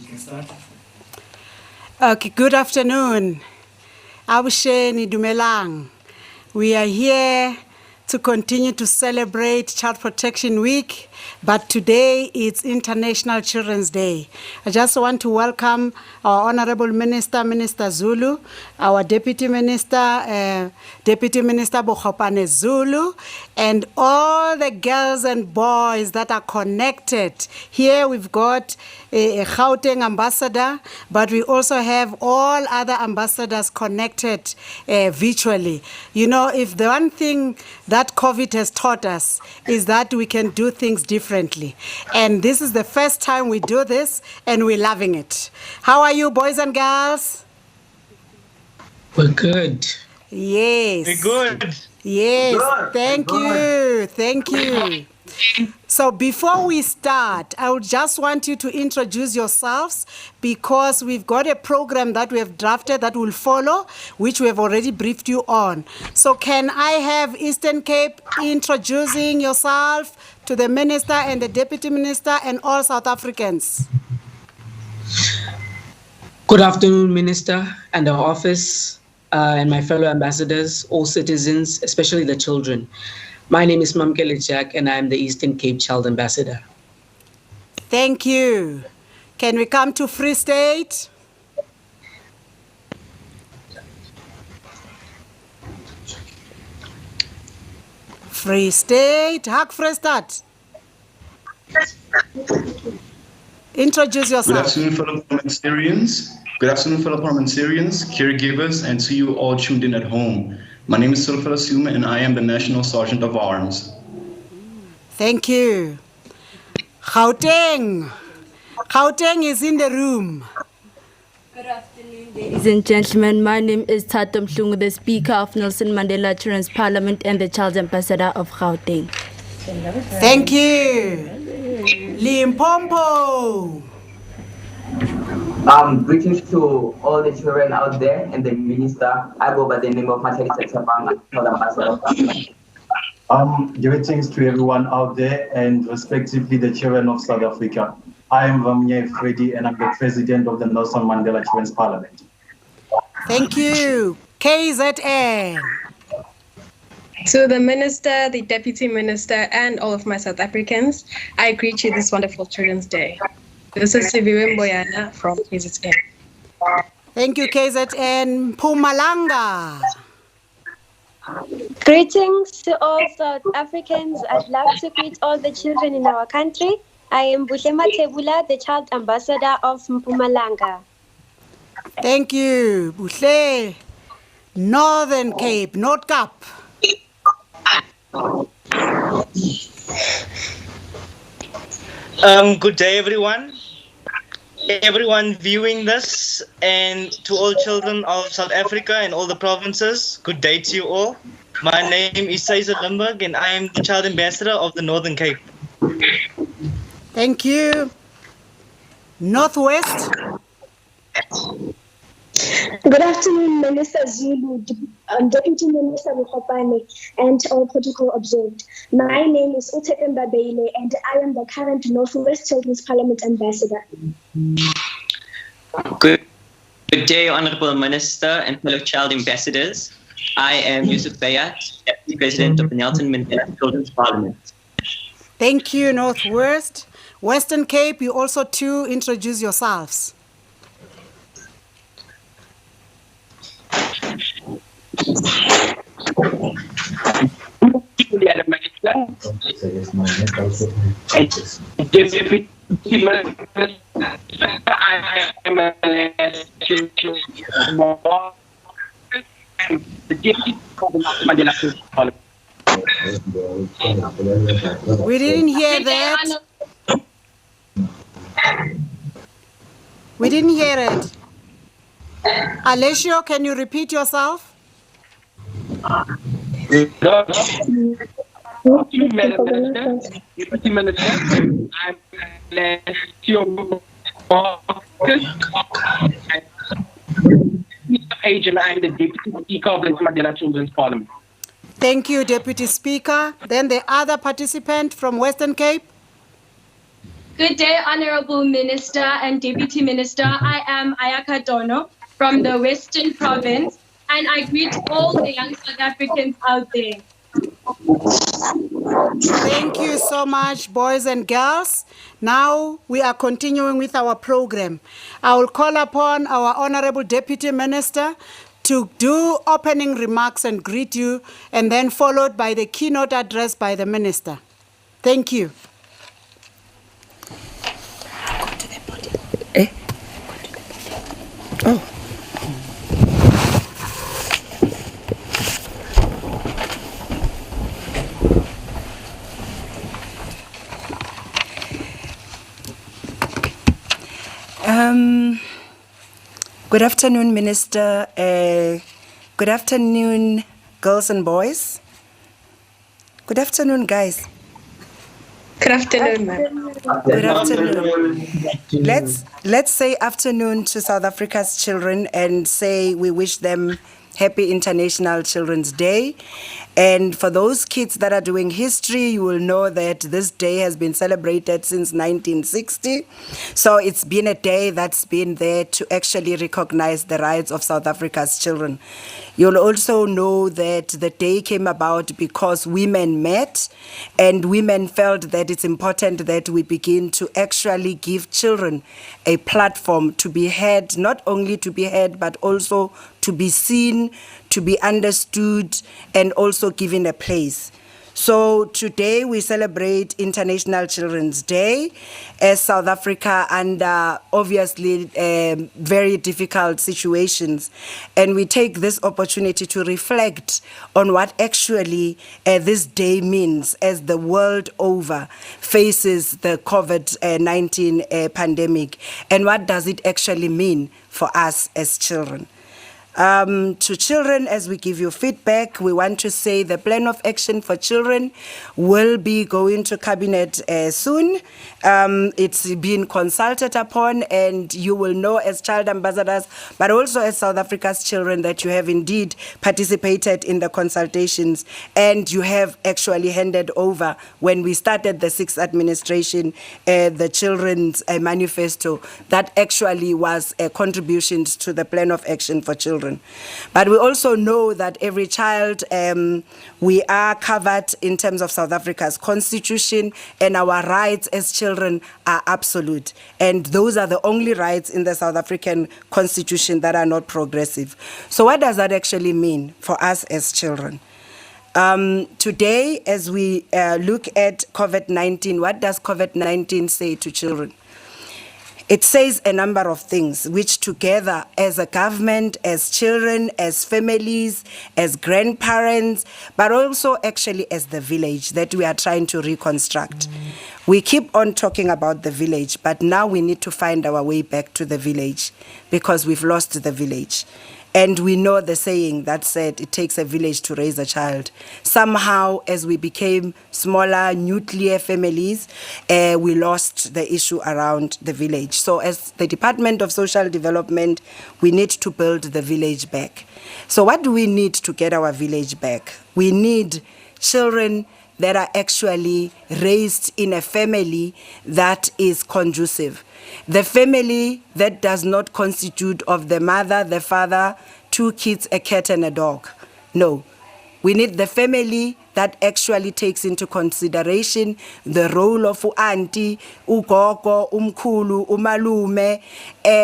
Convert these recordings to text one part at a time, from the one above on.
You can start. Okay, good afternoon. Abusheni Dumelang. We are here to continue to celebrate Child Protection Week, but today it's International Children's Day. I just want to welcome our Honorable Minister, Minister Zulu, our Deputy Minister, Deputy Minister Bokhopane Zulu, and all the girls and boys that are connected. Here we've got a Gauteng ambassador, but we also have all other ambassadors connected virtually. You know, if the one thing that COVID has taught us is that we can do things differently. And this is the first time we do this, and we're loving it. How are you, boys and girls? We're good. Yes. We're good. Yes, Good. Thank you. So before we start, I would just want you to introduce yourselves because we've got a program that we have drafted that will follow, which we have already briefed you on. So can I have Eastern Cape introducing yourself to the Minister and the Deputy Minister and all South Africans? Good afternoon, Minister and our office and my fellow ambassadors, all citizens, especially the children. My name is Mamkele Jack and I'm the Eastern Cape Child Ambassador. Thank you. Can we come to Free State? Free State. Hak Free State. Introduce yourself. Good afternoon, fellow parliamentarians. Good afternoon, fellow parliamentarians, caregivers, and to you all tuned in at home. My name is Sulfala Suma, and I am the National Sergeant of Arms. Thank you. Gauteng. Gauteng is in the room. Good afternoon, ladies and gentlemen. My name is Tato Mhlungu, the Speaker of Nelson Mandela Children's Parliament and the Child Ambassador of Gauteng. Thank you. Limpopo. Greetings to all the children out there and the minister. I go by the name of Matalisa Chapanga, Ambassador of Africa. Greetings to everyone out there and respectively the children of South Africa. I am Vamnye Freddy and I'm the President of the Nelson Mandela Children's Parliament. Thank you. KZN. To the Minister, the Deputy Minister, and all of my South Africans, I greet you this wonderful Children's Day. This is Siviwe Mboyana from KZN. Thank you, KZN. Mpumalanga. Greetings to all South Africans. I'd love to greet all the children in our country. I am Buhlema Tebula, the Child Ambassador of Mpumalanga. Thank you, Buhle. Northern Cape, North Cape. Good day, everyone viewing this, and to all children of South Africa and all the provinces, good day to you all. My name is Cesar Limburg and I am the Child Ambassador of the Northern Cape. Thank you. Northwest. Good afternoon, Minister Zulu, Deputy Minister Bokhopane, and all protocol observed. My name is Utekemba Baile, and I am the current Northwest Children's Parliament Ambassador. Good day, Honorable Minister and fellow child ambassadors. I am Yusuf Bayat, Deputy President of the Nelson Mandela Children's Parliament. Thank you, Northwest. Western Cape, you also too introduce yourselves. We didn't hear that. We didn't hear it. Alessio, can you repeat yourself? Agent, I'm the Deputy Speaker of the Mandela Children's Parliament. Thank you, Deputy Speaker. Then the other participant from Western Cape. Good day, Honorable Minister and Deputy Minister. I am Ayaka Dono from the Western Province, and I greet all the young South Africans out there. Thank you so much, boys and girls. Now we are continuing with our program. I will call upon our Honorable Deputy Minister to do opening remarks and greet you, and then followed by the keynote address by the Minister. Thank you. Oh. Good afternoon, Minister. Good afternoon, girls and boys. Good afternoon, guys. Good afternoon, ma'am. Good afternoon. Let's say afternoon to South Africa's children and say we wish them Happy International Children's Day. And for those kids that are doing history, you will know that this day has been celebrated since 1960. So it's been a day that's been there to actually recognize the rights of South Africa's children. You'll also know that the day came about because women met and women felt that it's important that we begin to actually give children a platform to be heard, not only to be heard, but also to be seen, to be understood, and also given a place. So today we celebrate International Children's Day as South Africa under obviously very difficult situations. And we take this opportunity to reflect on what actually this day means as the world over faces the COVID-19 pandemic. And what does it actually mean for us as children? To children, as we give you feedback, we want to say the plan of action for children will be going to cabinet soon. It's been consulted upon, and you will know as child ambassadors, but also as South Africa's children, that you have indeed participated in the consultations, and you have actually handed over, when we started the sixth administration, the children's manifesto that actually was contributions to the plan of action for children. But we also know that every child, we are covered in terms of South Africa's constitution, and our rights as children are absolute. And those are the only rights in the South African constitution that are not progressive. So what does that actually mean for us as children? Today, as we look at COVID-19, what does COVID-19 say to children? It says a number of things, which together as a government, as children, as families, as grandparents, but also actually as the village that we are trying to reconstruct. We keep on talking about the village, but now we need to find our way back to the village because we've lost the village. And we know the saying that said it takes a village to raise a child. Somehow, as we became smaller nuclear families, we lost the issue around the village. So as the Department of Social Development, we need to build the village back. So what do we need to get our village back? We need children that are actually raised in a family that is conducive. The family that does not constitute of the mother, the father, 2 kids, a cat and a dog. No. We need the family that actually takes into consideration the role of auntie, ugogo, umkhulu, umalume,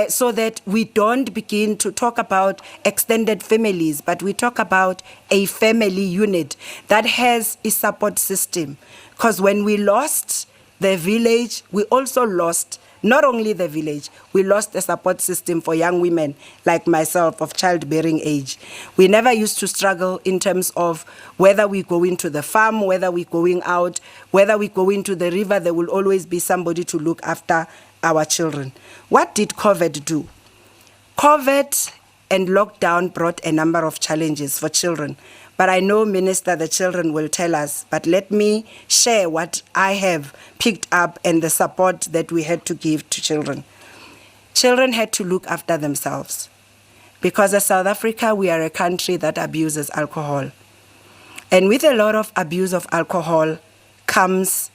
so that we don't begin to talk about extended families, but we talk about a family unit that has a support system. Because when we lost the village, we also lost not only the village, we lost a support system for young women like myself of childbearing age. We never used to struggle in terms of whether we go into the farm, whether we're going out, whether we go into the river, there will always be somebody to look after our children. What did COVID do? COVID and lockdown brought a number of challenges for children. But I know, Minister, the children will tell us. But let me share what I have picked up and the support that we had to give to children. Children had to look after themselves. Because as South Africa, we are a country that abuses alcohol. And with a lot of abuse of alcohol comes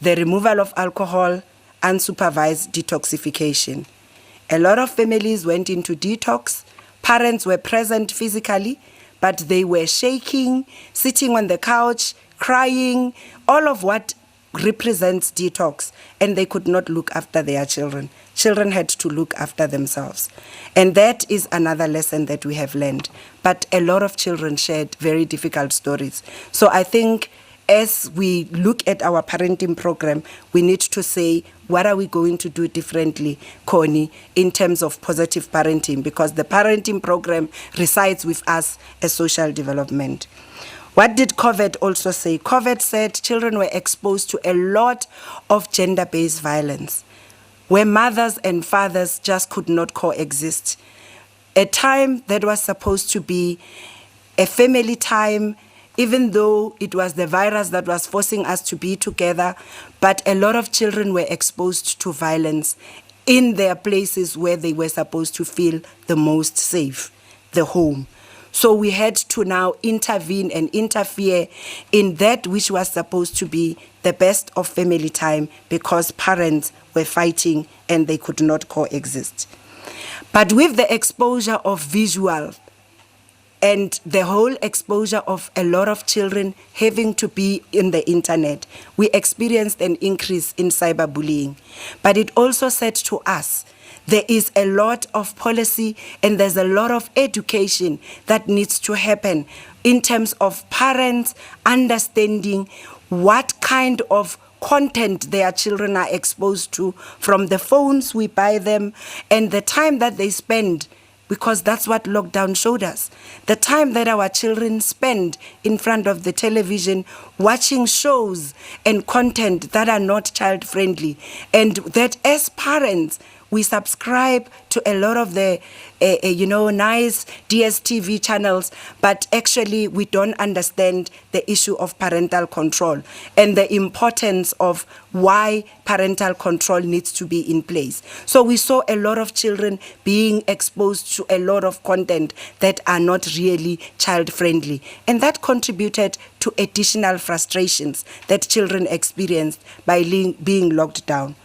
the removal of alcohol, unsupervised detoxification. A lot of families went into detox. Parents were present physically, but they were shaking, sitting on the couch, crying, all of what represents detox, and they could not look after their children. Children had to look after themselves. And that is another lesson that we have learned. But a lot of children shared very difficult stories. So I think as we look at our parenting program, we need to say, what are we going to do differently, Connie, in terms of positive parenting? Because the parenting program resides with us as social development. What did COVID also say? COVID said children were exposed to a lot of gender-based violence, where mothers and fathers just could not coexist. A time that was supposed to be a family time, even though it was the virus that was forcing us to be together, but a lot of children were exposed to violence in their places where they were supposed to feel the most safe, the home. So we had to now intervene and interfere in that which was supposed to be the best of family time, because parents were fighting and they could not coexist. But with the exposure of visual and the whole exposure of a lot of children having to be in the internet, we experienced an increase in cyberbullying. But it also said to us, there is a lot of policy and there's a lot of education that needs to happen in terms of parents understanding what kind of content their children are exposed to from the phones we buy them and the time that they spend, because that's what lockdown showed us. The time that our children spend in front of the television watching shows and content that are not child-friendly, and that as parents, we subscribe to a lot of the, nice DSTV channels, but actually we don't understand the issue of parental control and the importance of why parental control needs to be in place. So we saw a lot of children being exposed to a lot of content that are not really child-friendly, and that contributed to additional frustrations that children experienced by being locked down.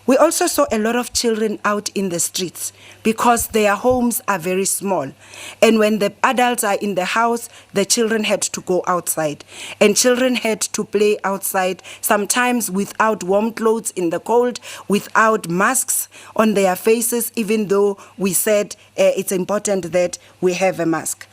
We also saw a lot of children out in the streets because their homes are very small. And when the adults are in the house, the children had to go outside. And children had to play outside, sometimes without warm clothes in the cold, without masks on their faces, even though we said it's important that we have a mask.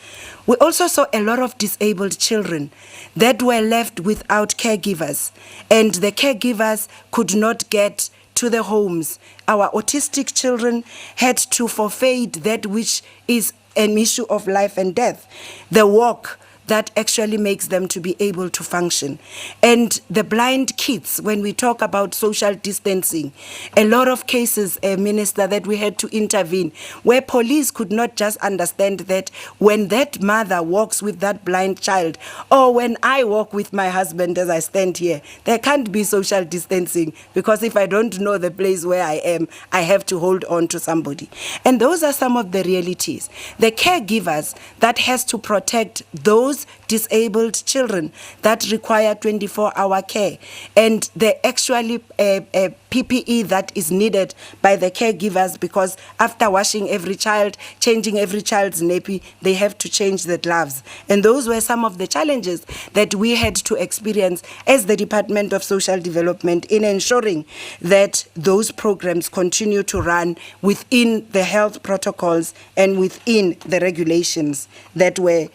We also saw a lot of disabled children that were left without caregivers. And the caregivers could not get to the homes. Our autistic children had to forfeit that which is an issue of life and death, the walk that actually makes them to be able to function. And the blind kids, when we talk about social distancing, a lot of cases, Minister, that we had to intervene, where police could not just understand that when that mother walks with that blind child, or when I walk with my husband as I stand here, there can't be social distancing, because if I don't know the place where I am, I have to hold on to somebody. And those are some of the realities. The caregivers that has to protect those disabled children that require 24-hour care, and the actually PPE that is needed by the caregivers, because after washing every child, changing every child's nappy, they have to change the gloves. And those were some of the challenges that we had to experience as the Department of Social Development in ensuring that those programs continue to run within the health protocols and within the regulations that were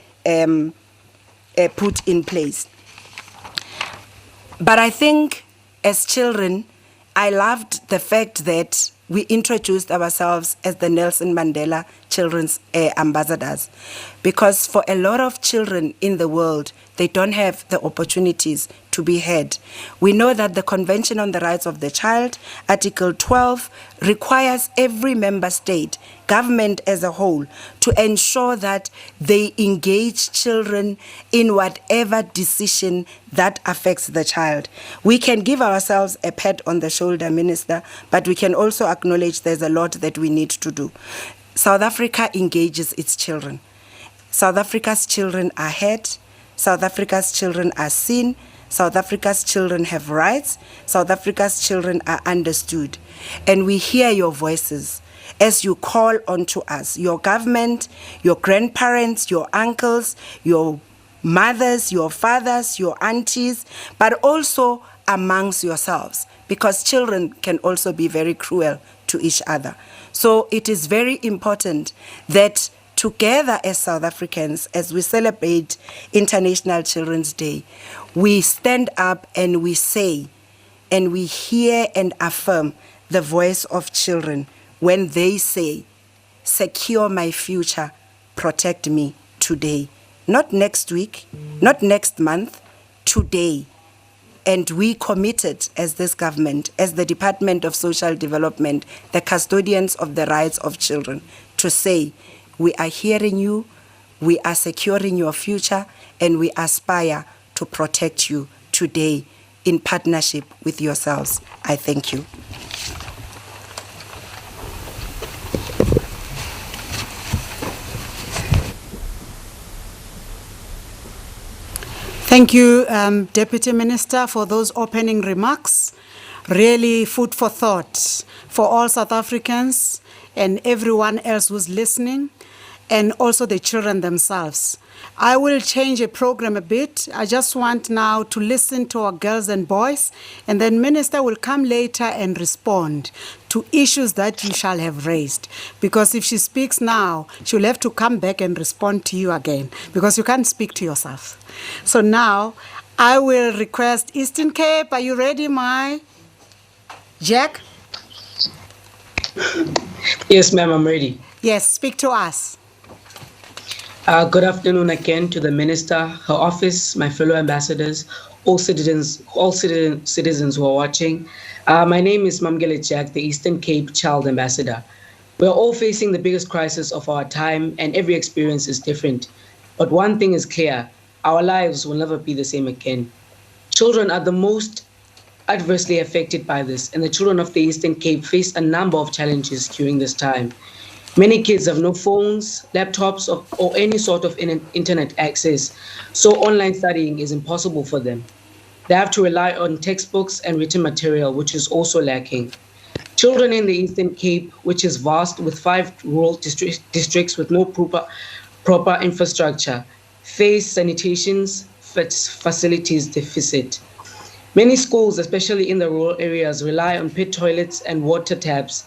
put in place. But I think as children, I loved the fact that we introduced ourselves as the Nelson Mandela Children's Ambassadors, because for a lot of children in the world, they don't have the opportunities to be heard. We know that the Convention on the Rights of the Child, Article 12, requires every member state, government as a whole, to ensure that they engage children in whatever decision that affects the child. We can give ourselves a pat on the shoulder, Minister, but we can also acknowledge there's a lot that we need to do. South Africa engages its children. South Africa's children are heard. South Africa's children are seen. South Africa's children have rights. South Africa's children are understood. And we hear your voices as you call onto us, your government, your grandparents, your uncles, your mothers, your fathers, your aunties, but also amongst yourselves, because children can also be very cruel to each other. So it is very important that together as South Africans, as we celebrate International Children's Day, we stand up and we say, and we hear and affirm the voice of children when they say, secure my future, protect me today. Not next week, not next month, today. And we committed as this government, as the Department of Social Development, the custodians of the rights of children, to say, we are hearing you, we are securing your future, and we aspire to protect you today in partnership with yourselves. I thank you. Thank you, Deputy Minister, for those opening remarks. Really food for thought for all South Africans and everyone else who's listening, and also the children themselves. I will change the program a bit. I just want now to listen to our girls and boys, and then Minister will come later and respond to issues that you shall have raised. Because if she speaks now, she'll have to come back and respond to you again, because you can't speak to yourself. So now, I will request Eastern Cape. Are you ready, my Jack? Yes, ma'am, I'm ready. Yes, speak to us. Good afternoon again to the Minister, her office, my fellow ambassadors, all citizens who are watching. My name is Mamgele Jack, the Eastern Cape Child Ambassador. We are all facing the biggest crisis of our time, and every experience is different. But one thing is clear, our lives will never be the same again. Children are the most adversely affected by this, and the children of the Eastern Cape face a number of challenges during this time. Many kids have no phones, laptops, or any sort of internet access, so online studying is impossible for them. They have to rely on textbooks and written material, which is also lacking. Children in the Eastern Cape, which is vast with 5 rural districts with no proper infrastructure, face sanitation facilities deficit. Many schools, especially in the rural areas, rely on pit toilets and water taps,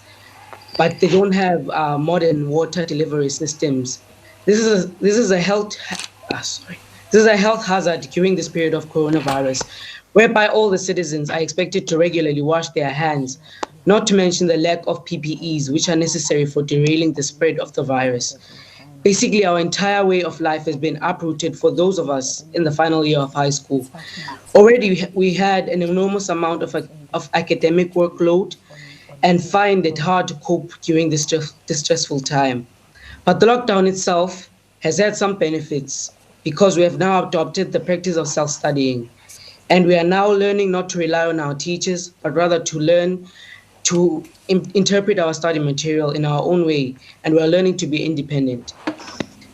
but they don't have modern water delivery systems. This is a health hazard during this period of coronavirus, whereby all the citizens are expected to regularly wash their hands, not to mention the lack of PPEs, which are necessary for derailing the spread of the virus. Basically, our entire way of life has been uprooted for those of us in the final year of high school. Already, we had an enormous amount of academic workload, and find it hard to cope during this stressful time. But the lockdown itself has had some benefits, because we have now adopted the practice of self-studying. And we are now learning not to rely on our teachers, but rather to learn to interpret our study material in our own way, and we are learning to be independent.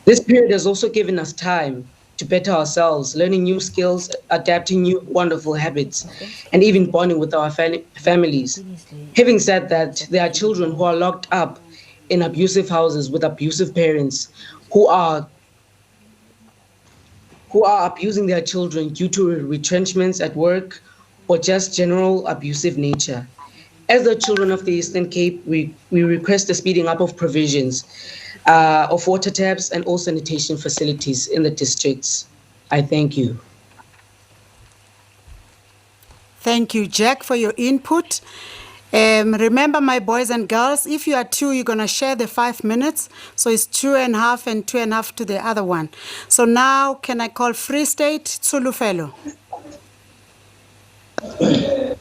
This period has also given us time to better ourselves, learning new skills, adapting new wonderful habits, and even bonding with our families. Having said that, there are children who are locked up in abusive houses with abusive parents who are abusing their children due to retrenchments at work or just general abusive nature. As the children of the Eastern Cape, we request the speeding up of provisions of water taps and all sanitation facilities in the districts. I thank you. Thank you, Jack, for your input. Remember, my boys and girls, if you are 2, you're going to share the 5 minutes. So it's 2.5 and 2.5 to the other one. So now, can I call Free State, Zulu fellow?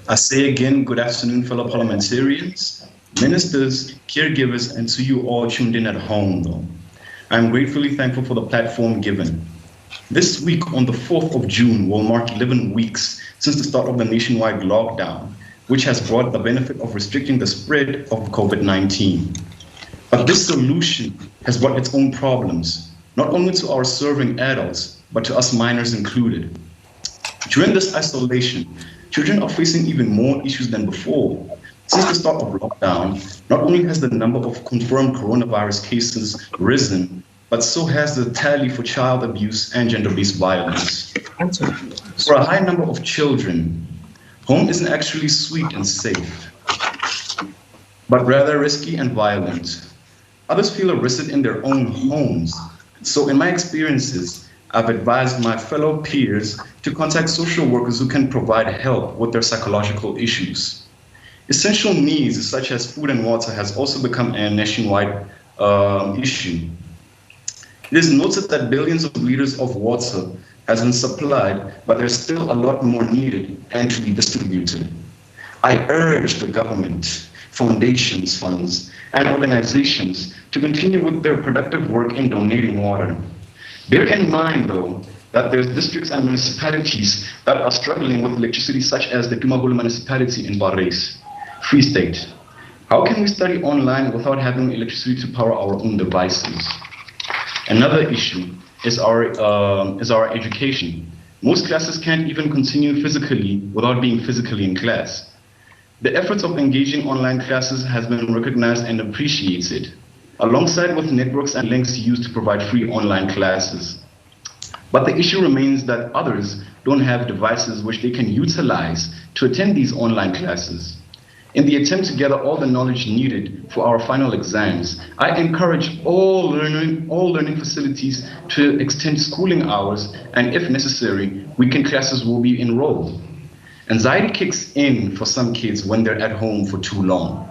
I say again, good afternoon, fellow parliamentarians, ministers, caregivers, and to you all tuned in at home, though. I'm gratefully thankful for the platform given. This week, on the 4th of June, will mark 11 weeks since the start of the nationwide lockdown, which has brought the benefit of restricting the spread of COVID-19. But this solution has brought its own problems, not only to our serving adults, but to us minors included. During this isolation, children are facing even more issues than before. Since the start of lockdown, not only has the number of confirmed coronavirus cases risen, but so has the tally for child abuse and gender-based violence. For a high number of children, home isn't actually sweet and safe, but rather risky and violent. Others feel arrested in their own homes. So in my experiences, I've advised my fellow peers to contact social workers who can provide help with their psychological issues. Essential needs such as food and water has also become a nationwide issue. It is noted that billions of liters of water has been supplied, but there's still a lot more needed and to be distributed. I urge the government, foundations, funds, and organizations to continue with their productive work in donating water. Bear in mind, though, that there's districts and municipalities that are struggling with electricity, such as the Tumahulu municipality in Barres, Free State. How can we study online without having electricity to power our own devices? Another issue is our education. Most classes can't even continue physically without being physically in class. The efforts of engaging online classes has been recognized and appreciated, alongside with networks and links used to provide free online classes. But the issue remains that others don't have devices which they can utilize to attend these online classes. In the attempt to gather all the knowledge needed for our final exams, I encourage all learning facilities to extend schooling hours, and if necessary, weekend classes will be enrolled. Anxiety kicks in for some kids when they're at home for too long.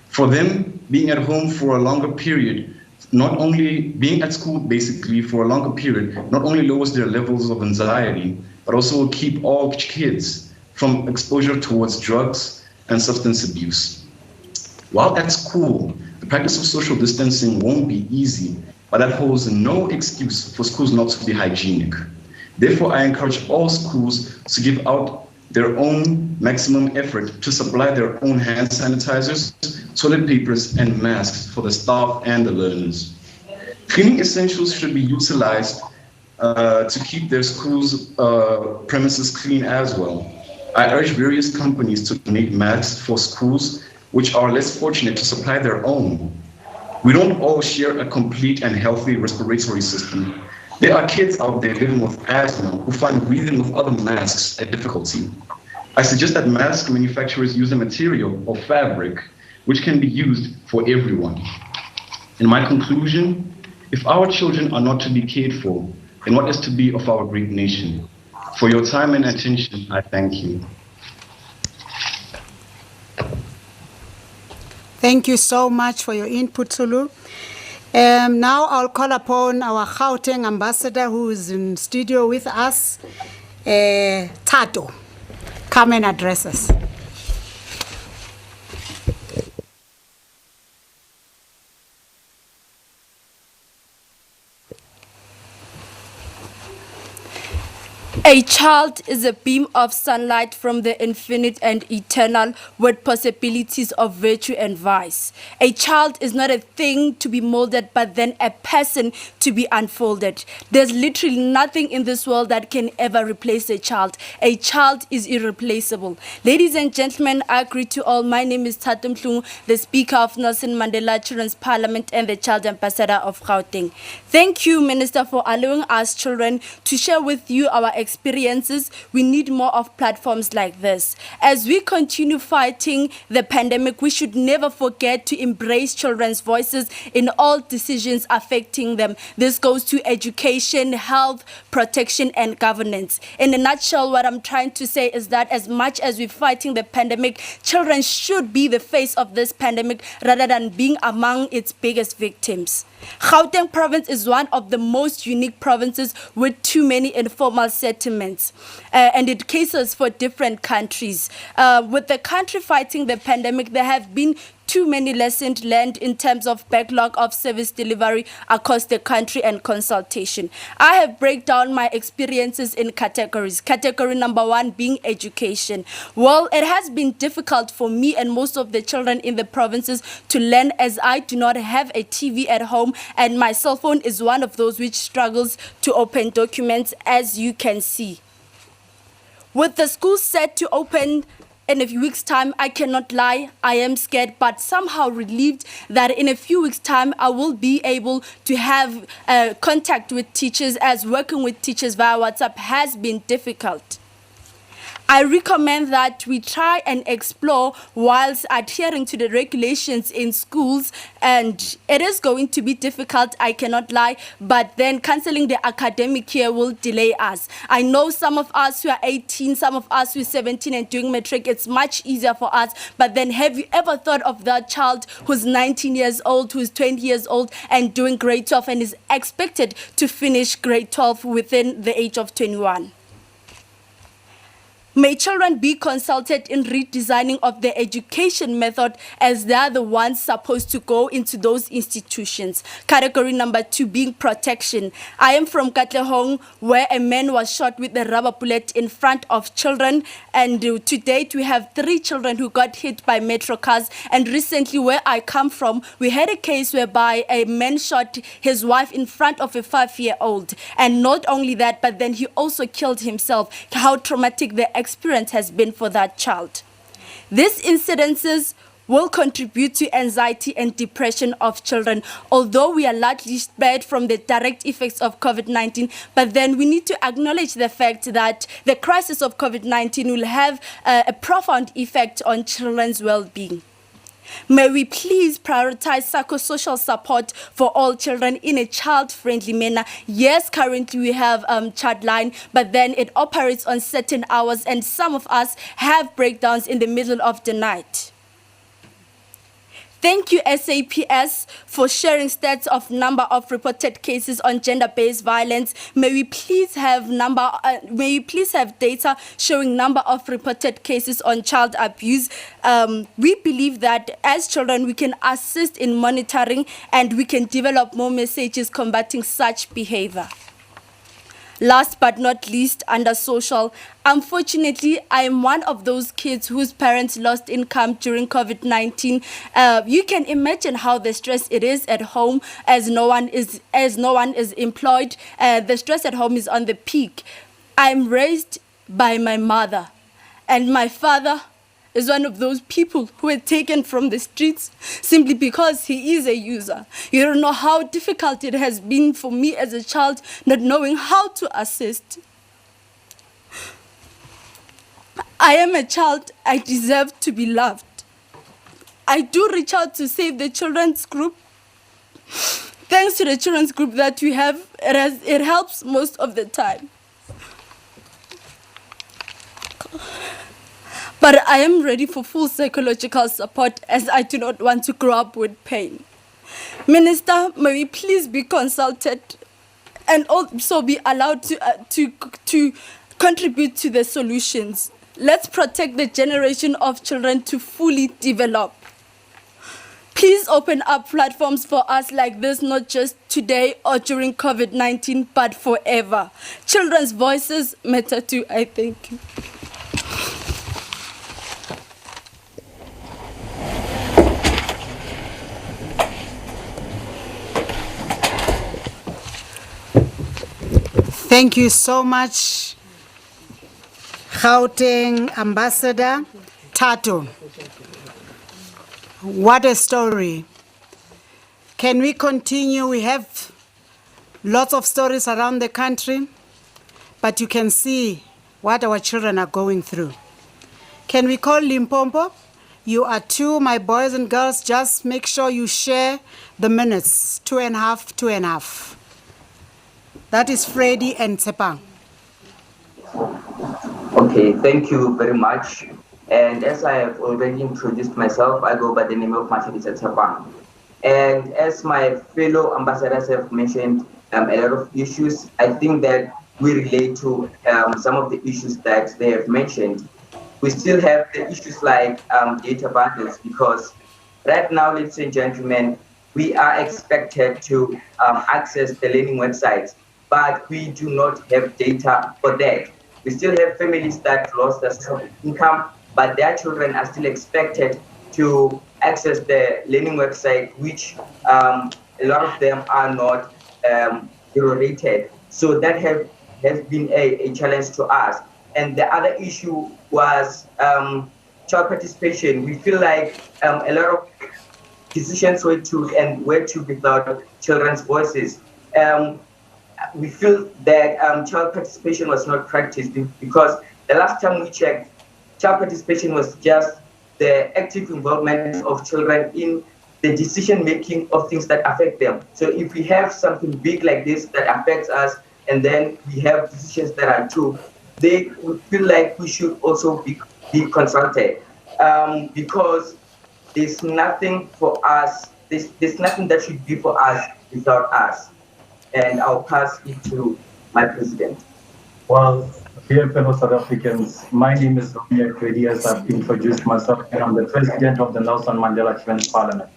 For them, being at home for a longer period, not only being at school basically for a longer period, not only lowers their levels of anxiety, but also will keep all kids from exposure towards drugs and substance abuse. While at school, the practice of social distancing won't be easy, but that holds no excuse for schools not to be hygienic. Therefore, I encourage all schools to give out their own maximum effort to supply their own hand sanitizers, toilet papers, and masks for the staff and the learners. Cleaning essentials should be utilized to keep their schools' premises clean as well. I urge various companies to donate masks for schools which are less fortunate to supply their own. We don't all share a complete and healthy respiratory system. There are kids out there living with asthma who find breathing with other masks a difficulty. I suggest that mask manufacturers use a material or fabric which can be used for everyone. In my conclusion, if our children are not to be cared for, then what is to be of our great nation? For your time and attention, I thank you. Thank you so much for your input, Zulu. Now I'll call upon our Gauteng ambassador who is in studio with us, Tato. Come and address us. A child is a beam of sunlight from the infinite and eternal with possibilities of virtue and vice. A child is not a thing to be molded, but then a person to be unfolded. There's literally nothing in this world that can ever replace a child. A child is irreplaceable. Ladies and gentlemen, I greet to all. My name is Tato Mhlungu, the Speaker of Nelson Mandela Children's Parliament and the Child Ambassador of Gauteng. Thank you, Minister, for allowing us children to share with you our experiences. We need more of platforms like this. As we continue fighting the pandemic, we should never forget to embrace children's voices in all decisions affecting them. This goes to education, health, protection, and governance. In a nutshell, what I'm trying to say is that as much as we're fighting the pandemic, children should be the face of this pandemic rather than being among its biggest victims. Gauteng province is one of the most unique provinces with too many informal settlements, and it caters for different countries. With the country fighting the pandemic, there have been too many lessons learned in terms of backlog of service delivery across the country and consultation. I have break down my experiences in categories. Category number 1 being education. Well, it has been difficult for me and most of the children in the provinces to learn, as I do not have a TV at home, and my cell phone is one of those which struggles to open documents, as you can see. With the school set to open in a few weeks' time, I cannot lie, I am scared, but somehow relieved that in a few weeks' time, I will be able to have contact with teachers, as working with teachers via WhatsApp has been difficult. I recommend that we try and explore whilst adhering to the regulations in schools, and it is going to be difficult, I cannot lie, but then cancelling the academic year will delay us. I know some of us who are 18, some of us who are 17 and doing matric, it's much easier for us, but then have you ever thought of that child who's 19 years old, who's 20 years old and doing grade 12 and is expected to finish grade 12 within the age of 21? May children be consulted in redesigning of the education method, as they are the ones supposed to go into those institutions. Category number 2 being protection. I am from Katlehong, where a man was shot with a rubber bullet in front of children, and to date we have 3 children who got hit by metro cars. And recently, where I come from, we had a case whereby a man shot his wife in front of a 5-year-old, and not only that, but then he also killed himself. How traumatic the experience has been for that child. These incidences will contribute to anxiety and depression of children, although we are largely spared from the direct effects of COVID-19, but then we need to acknowledge the fact that the crisis of COVID-19 will have a profound effect on children's well-being. May we please prioritize psychosocial support for all children in a child-friendly manner. Yes, currently we have Childline, but then it operates on certain hours, and some of us have breakdowns in the middle of the night. Thank you, SABC, for sharing stats of number of reported cases on gender-based violence. May we please have data showing number of reported cases on child abuse. We believe that as children, we can assist in monitoring, and we can develop more messages combating such behavior. Last but not least, under social, unfortunately, I am one of those kids whose parents lost income during COVID-19. You can imagine how the stress it is at home, as no one is employed. The stress at home is on the peak. I'm raised by my mother, and my father is one of those people who were taken from the streets simply because he is a user. You don't know how difficult it has been for me as a child, not knowing how to assist. I am a child, I deserve to be loved. I do reach out to Save the Children's Group. Thanks to the children's group that we have, it helps most of the time. But I am ready for full psychological support, as I do not want to grow up with pain. Minister, may we please be consulted and also be allowed to contribute to the solutions. Let's protect the generation of children to fully develop. Please open up platforms for us like this, not just today or during COVID-19, but forever. Children's voices matter too, I thank you. Thank you so much, Gauteng Ambassador Tato. What a story. Can we continue? We have lots of stories around the country, but you can see what our children are going through. Can we call Limpopo? You are 2, my boys and girls. Just make sure you share the minutes. 2.5, 2.5. That is Freddy and Tsepang. Okay, thank you very much. And as I have already introduced myself, I go by the name of Matshabisa Tsepang. And as my fellow ambassadors have mentioned a lot of issues, I think that we relate to some of the issues that they have mentioned. We still have the issues like data bundles, because right now, ladies and gentlemen, we are expected to access the learning websites, but we do not have data for that. We still have families that lost their source of income, but their children are still expected to access the learning website, which a lot of them are not rated. So that has been a challenge to us. And the other issue was child participation. We feel like a lot of decisions were to without children's voices. We feel that child participation was not practiced because the last time we checked, child participation was just the active involvement of children in the decision making of things that affect them. So if we have something big like this that affects us, and then we have decisions that are true, they would feel like we should also be consulted, because there's nothing for us, there's nothing that should be for us without us. And I'll pass it to my president. Well, dear fellow South Africans, my name is Romeo Kredi, as I've introduced myself, and I'm the president of the Nelson Mandela Children's Parliament.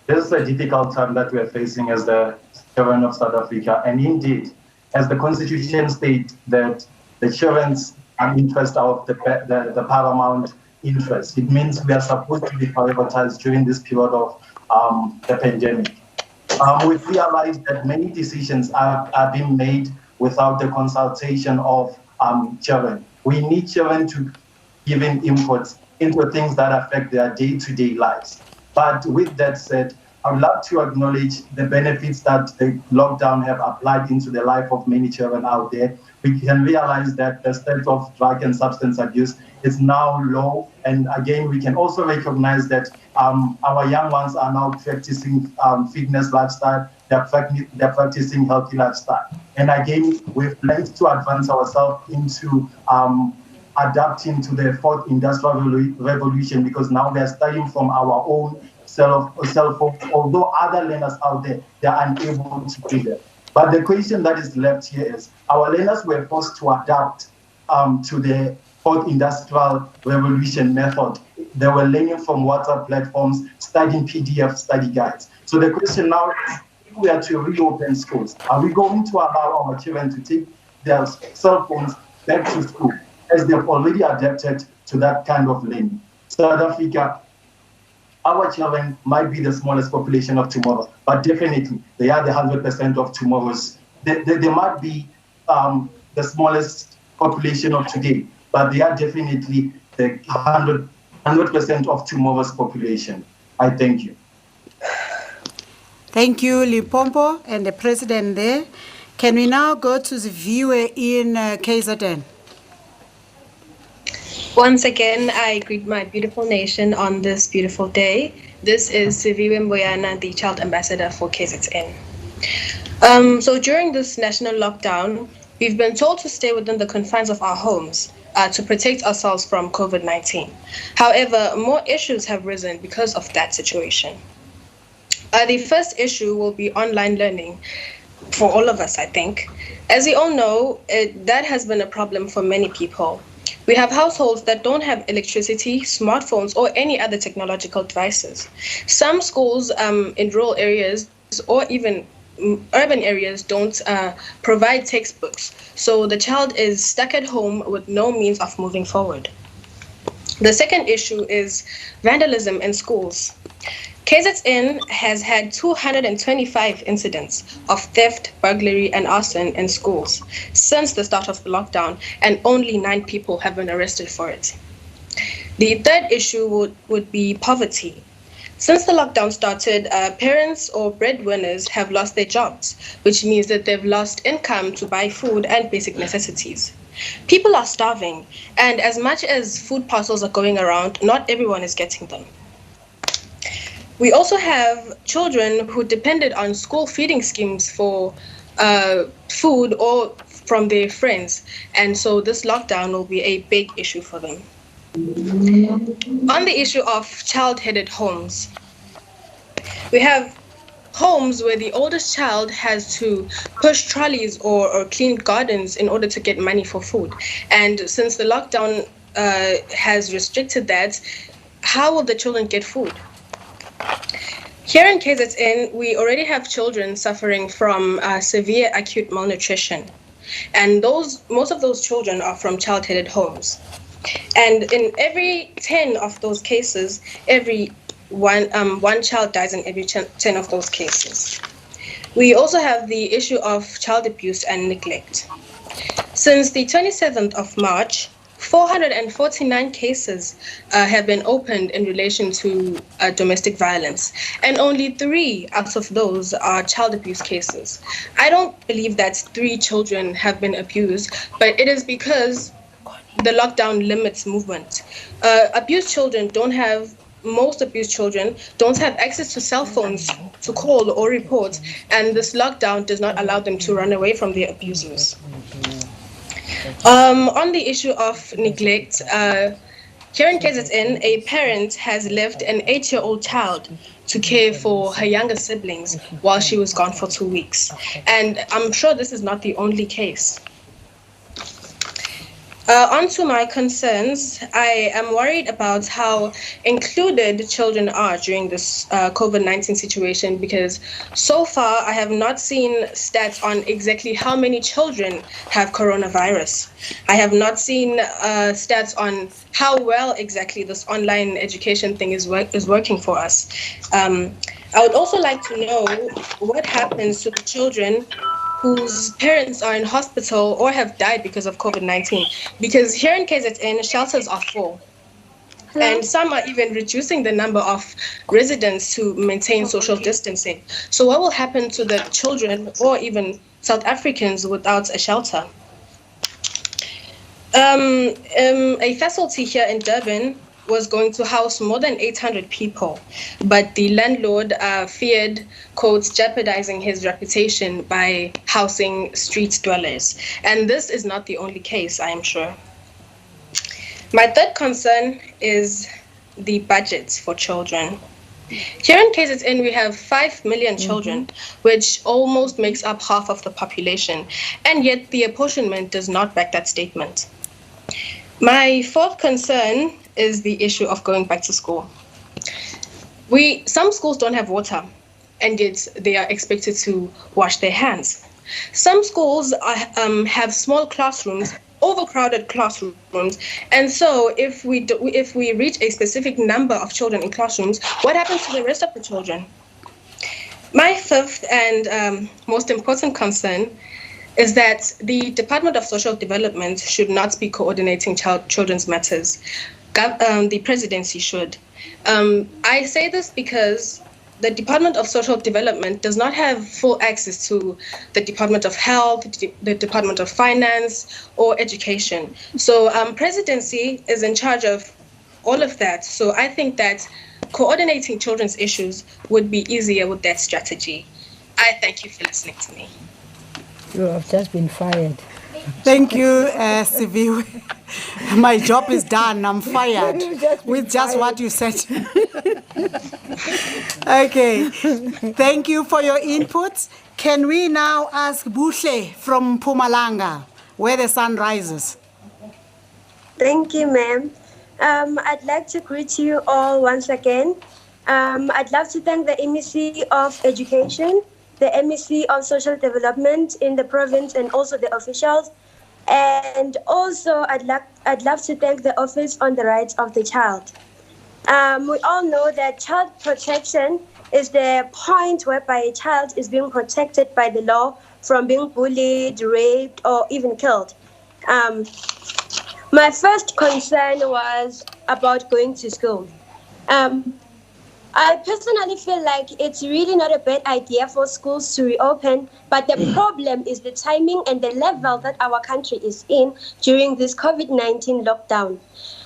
This is a difficult time that we're facing as the children of South Africa, and indeed, as the Constitution states that the children's interests are of the paramount interest. It means we are supposed to be prioritized during this period of the pandemic. We've realized that many decisions are being made without the consultation of children. We need children to give in inputs into things that affect their day-to-day lives. But with that said, I would love to acknowledge the benefits that the lockdown have applied into the life of many children out there. We can realize that the state of drug and substance abuse is now low. And again, we can also recognize that our young ones are now practicing fitness lifestyle. They're practicing healthy lifestyle. And again, we've learned to advance ourselves into adapting to the fourth industrial revolution, because now we are starting from our own cell phone. Although other learners out there, they are unable to do that. But the question that is left here is, our learners were forced to adapt to the fourth industrial revolution method. They were learning from WhatsApp platforms, studying PDF study guides. So the question now is, if we are to reopen schools, are we going to allow our children to take their cell phones back to school, as they've already adapted to that kind of learning? South Africa, our children might be the smallest population of tomorrow, but definitely they are the 100% of tomorrow's. They might be the smallest population of today, but they are definitely the 100% of tomorrow's population. I thank you. Thank you, Limpopo, and the president there. Can we now go to the viewer in KZN? Once again, I greet my beautiful nation on this beautiful day. This is Siviwe Mboyana, the Child Ambassador for KZN. So during this national lockdown, we've been told to stay within the confines of our homes to protect ourselves from COVID-19. However, more issues have risen because of that situation. The first issue will be online learning for all of us, I think. As we all know, that has been a problem for many people. We have households that don't have electricity, smartphones, or any other technological devices. Some schools in rural areas or even urban areas don't provide textbooks, so the child is stuck at home with no means of moving forward. The second issue is vandalism in schools. KZN has had 225 incidents of theft, burglary, and arson in schools since the start of the lockdown, and only 9 people have been arrested for it. The third issue would be poverty. Since the lockdown started, parents or breadwinners have lost their jobs, which means that they've lost income to buy food and basic necessities. People are starving, and as much as food parcels are going around, not everyone is getting them. We also have children who depended on school feeding schemes for food or from their friends, and so this lockdown will be a big issue for them. On the issue of child-headed homes, we have homes where the oldest child has to push trolleys or clean gardens in order to get money for food. And since the lockdown has restricted that, how will the children get food? Here in KZN, we already have children suffering from severe acute malnutrition. And most of those children are from child-headed homes. And in every 10 of those cases, one child dies in every 10 of those cases. We also have the issue of child abuse and neglect. Since the 27th of March, 449 cases have been opened in relation to domestic violence, and only 3 out of those are child abuse cases. I don't believe that 3 children have been abused, but it is because the lockdown limits movement. Most abused children don't have access to cell phones to call or report, and this lockdown does not allow them to run away from their abusers. On the issue of neglect, here in KZN, a parent has left an 8-year-old child to care for her younger siblings while she was gone for 2 weeks. And I'm sure this is not the only case. On to my concerns, I am worried about how included children are during this COVID-19 situation, because so far I have not seen stats on exactly how many children have coronavirus. I have not seen stats on how well exactly this online education thing is working for us. I would also like to know what happens to the children whose parents are in hospital or have died because of COVID-19. Because here in KZN, shelters are full. And some are even reducing the number of residents to maintain social distancing. So what will happen to the children or even South Africans without a shelter? A facility here in Durban was going to house more than 800 people, but the landlord feared, quotes, jeopardizing his reputation by housing street dwellers. And this is not the only case, I am sure. My third concern is the budget for children. Here in KZN, we have 5 million children, which almost makes up half of the population, and yet the apportionment does not back that statement. My fourth concern is the issue of going back to school. Some schools don't have water, and yet they are expected to wash their hands. Some schools have small classrooms, overcrowded classrooms, and so if we reach a specific number of children in classrooms, what happens to the rest of the children? My fifth and most important concern is that the Department of Social Development should not be coordinating children's matters. The presidency should. I say this because the Department of Social Development does not have full access to the Department of Health, the Department of Finance, or Education. So presidency is in charge of all of that. So I think that coordinating children's issues would be easier with that strategy. I thank you for listening to me. You have just been fired. Thank you, Siviwe. My job is done. I'm fired with just what you said. Okay. Thank you for your input. Can we now ask Buhle from Mpumalanga, where the sun rises? Thank you, ma'am. I'd like to greet you all once again. I'd love to thank the MEC of Education, the MEC of Social Development in the province, and also the officials. And also, I'd love to thank the Office on the Rights of the Child. We all know that child protection is the point whereby a child is being protected by the law from being bullied, raped, or even killed. My first concern was about going to school. I personally feel like it's really not a bad idea for schools to reopen, but the problem is the timing and the level that our country is in during this COVID-19 lockdown.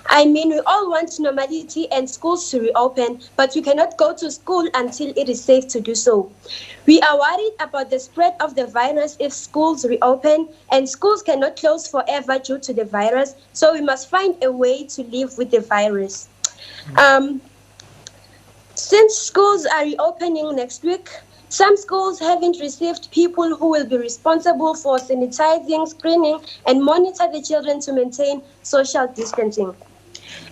I mean, we all want normality and schools to reopen, but we cannot go to school until it is safe to do so. We are worried about the spread of the virus if schools reopen, and schools cannot close forever due to the virus, so we must find a way to live with the virus. Since schools are reopening next week, some schools haven't received people who will be responsible for sanitizing, screening, and monitor the children to maintain social distancing.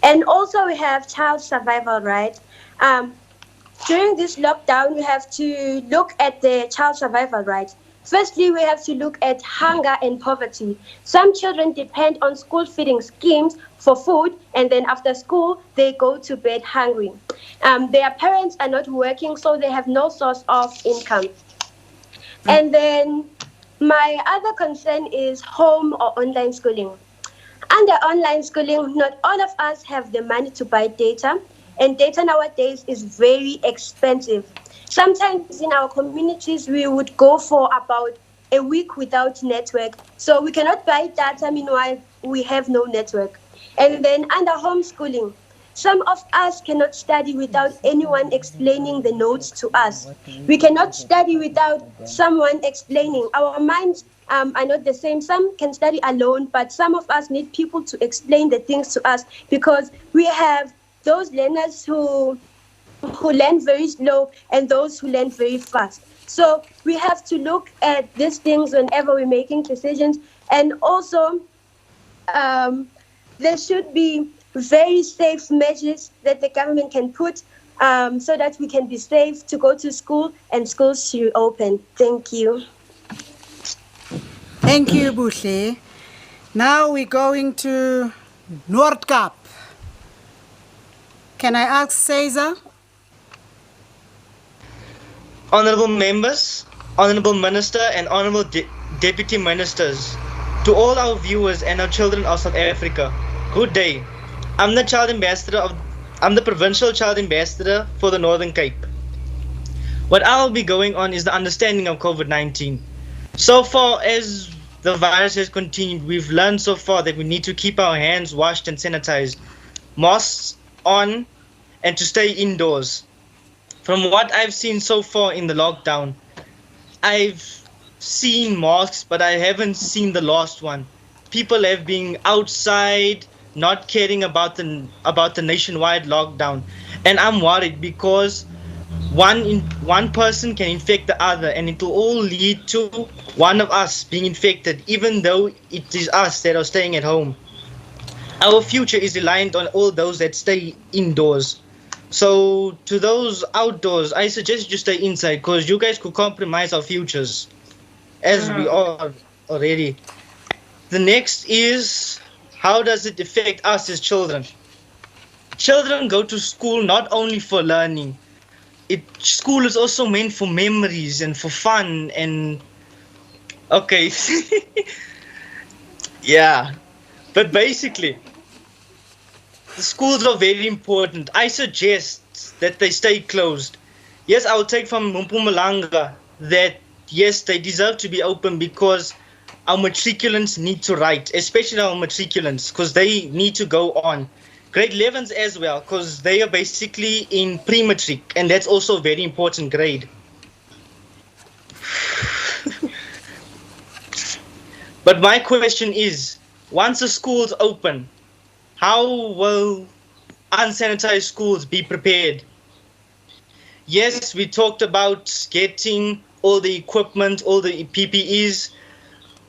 And also we have child survival, right? During this lockdown, we have to look at the child survival rights. Firstly, we have to look at hunger and poverty. Some children depend on school feeding schemes for food, and then after school, they go to bed hungry. Their parents are not working, so they have no source of income. And then My other concern is home or online schooling. Under online schooling, not all of us have the money to buy data, and data nowadays is very expensive. Sometimes in our communities, we would go for about a week without network. So we cannot buy data, meanwhile, we have no network. And then under homeschooling, some of us cannot study without anyone explaining the notes to us. We cannot study without someone explaining. Our minds are not the same. Some can study alone, but some of us need people to explain the things to us because we have those learners who learn very slow and those who learn very fast. So we have to look at these things whenever we're making decisions. And also, there should be very safe measures that the government can put so that we can be safe to go to school and schools should open. Thank you. Thank you, Buhle. Now we're going to North Cape. Can I ask Caesar? Honorable members, honorable minister, and honorable deputy ministers, to all our viewers and our children of South Africa, good day. I'm the provincial child ambassador for the Northern Cape. What I'll be going on is the understanding of COVID-19. So far as the virus has continued, we've learned so far that we need to keep our hands washed and sanitized, masks on, and to stay indoors. From what I've seen so far in the lockdown, I've seen masks, but I haven't seen the last one. People have been outside, not caring about the nationwide lockdown, and I'm worried because one person can infect the other, and it will all lead to one of us being infected, even though it is us that are staying at home. Our future is reliant on all those that stay indoors. So to those outdoors, I suggest you stay inside because you guys could compromise our futures, as we are already. The next is, how does it affect us as children? Children go to school not only for learning. School is also meant for memories and for fun and okay. Yeah, but basically, the schools are very important. I suggest that they stay closed. Yes, I will take from Mpumalanga that yes, they deserve to be open because our matriculants need to write, especially our matriculants, because they need to go on. Grade 11s as well, because they are basically in pre-matric, and that's also a very important grade. But my question is, once the schools open, how will unsanitized schools be prepared? Yes, we talked about getting all the equipment, all the PPEs,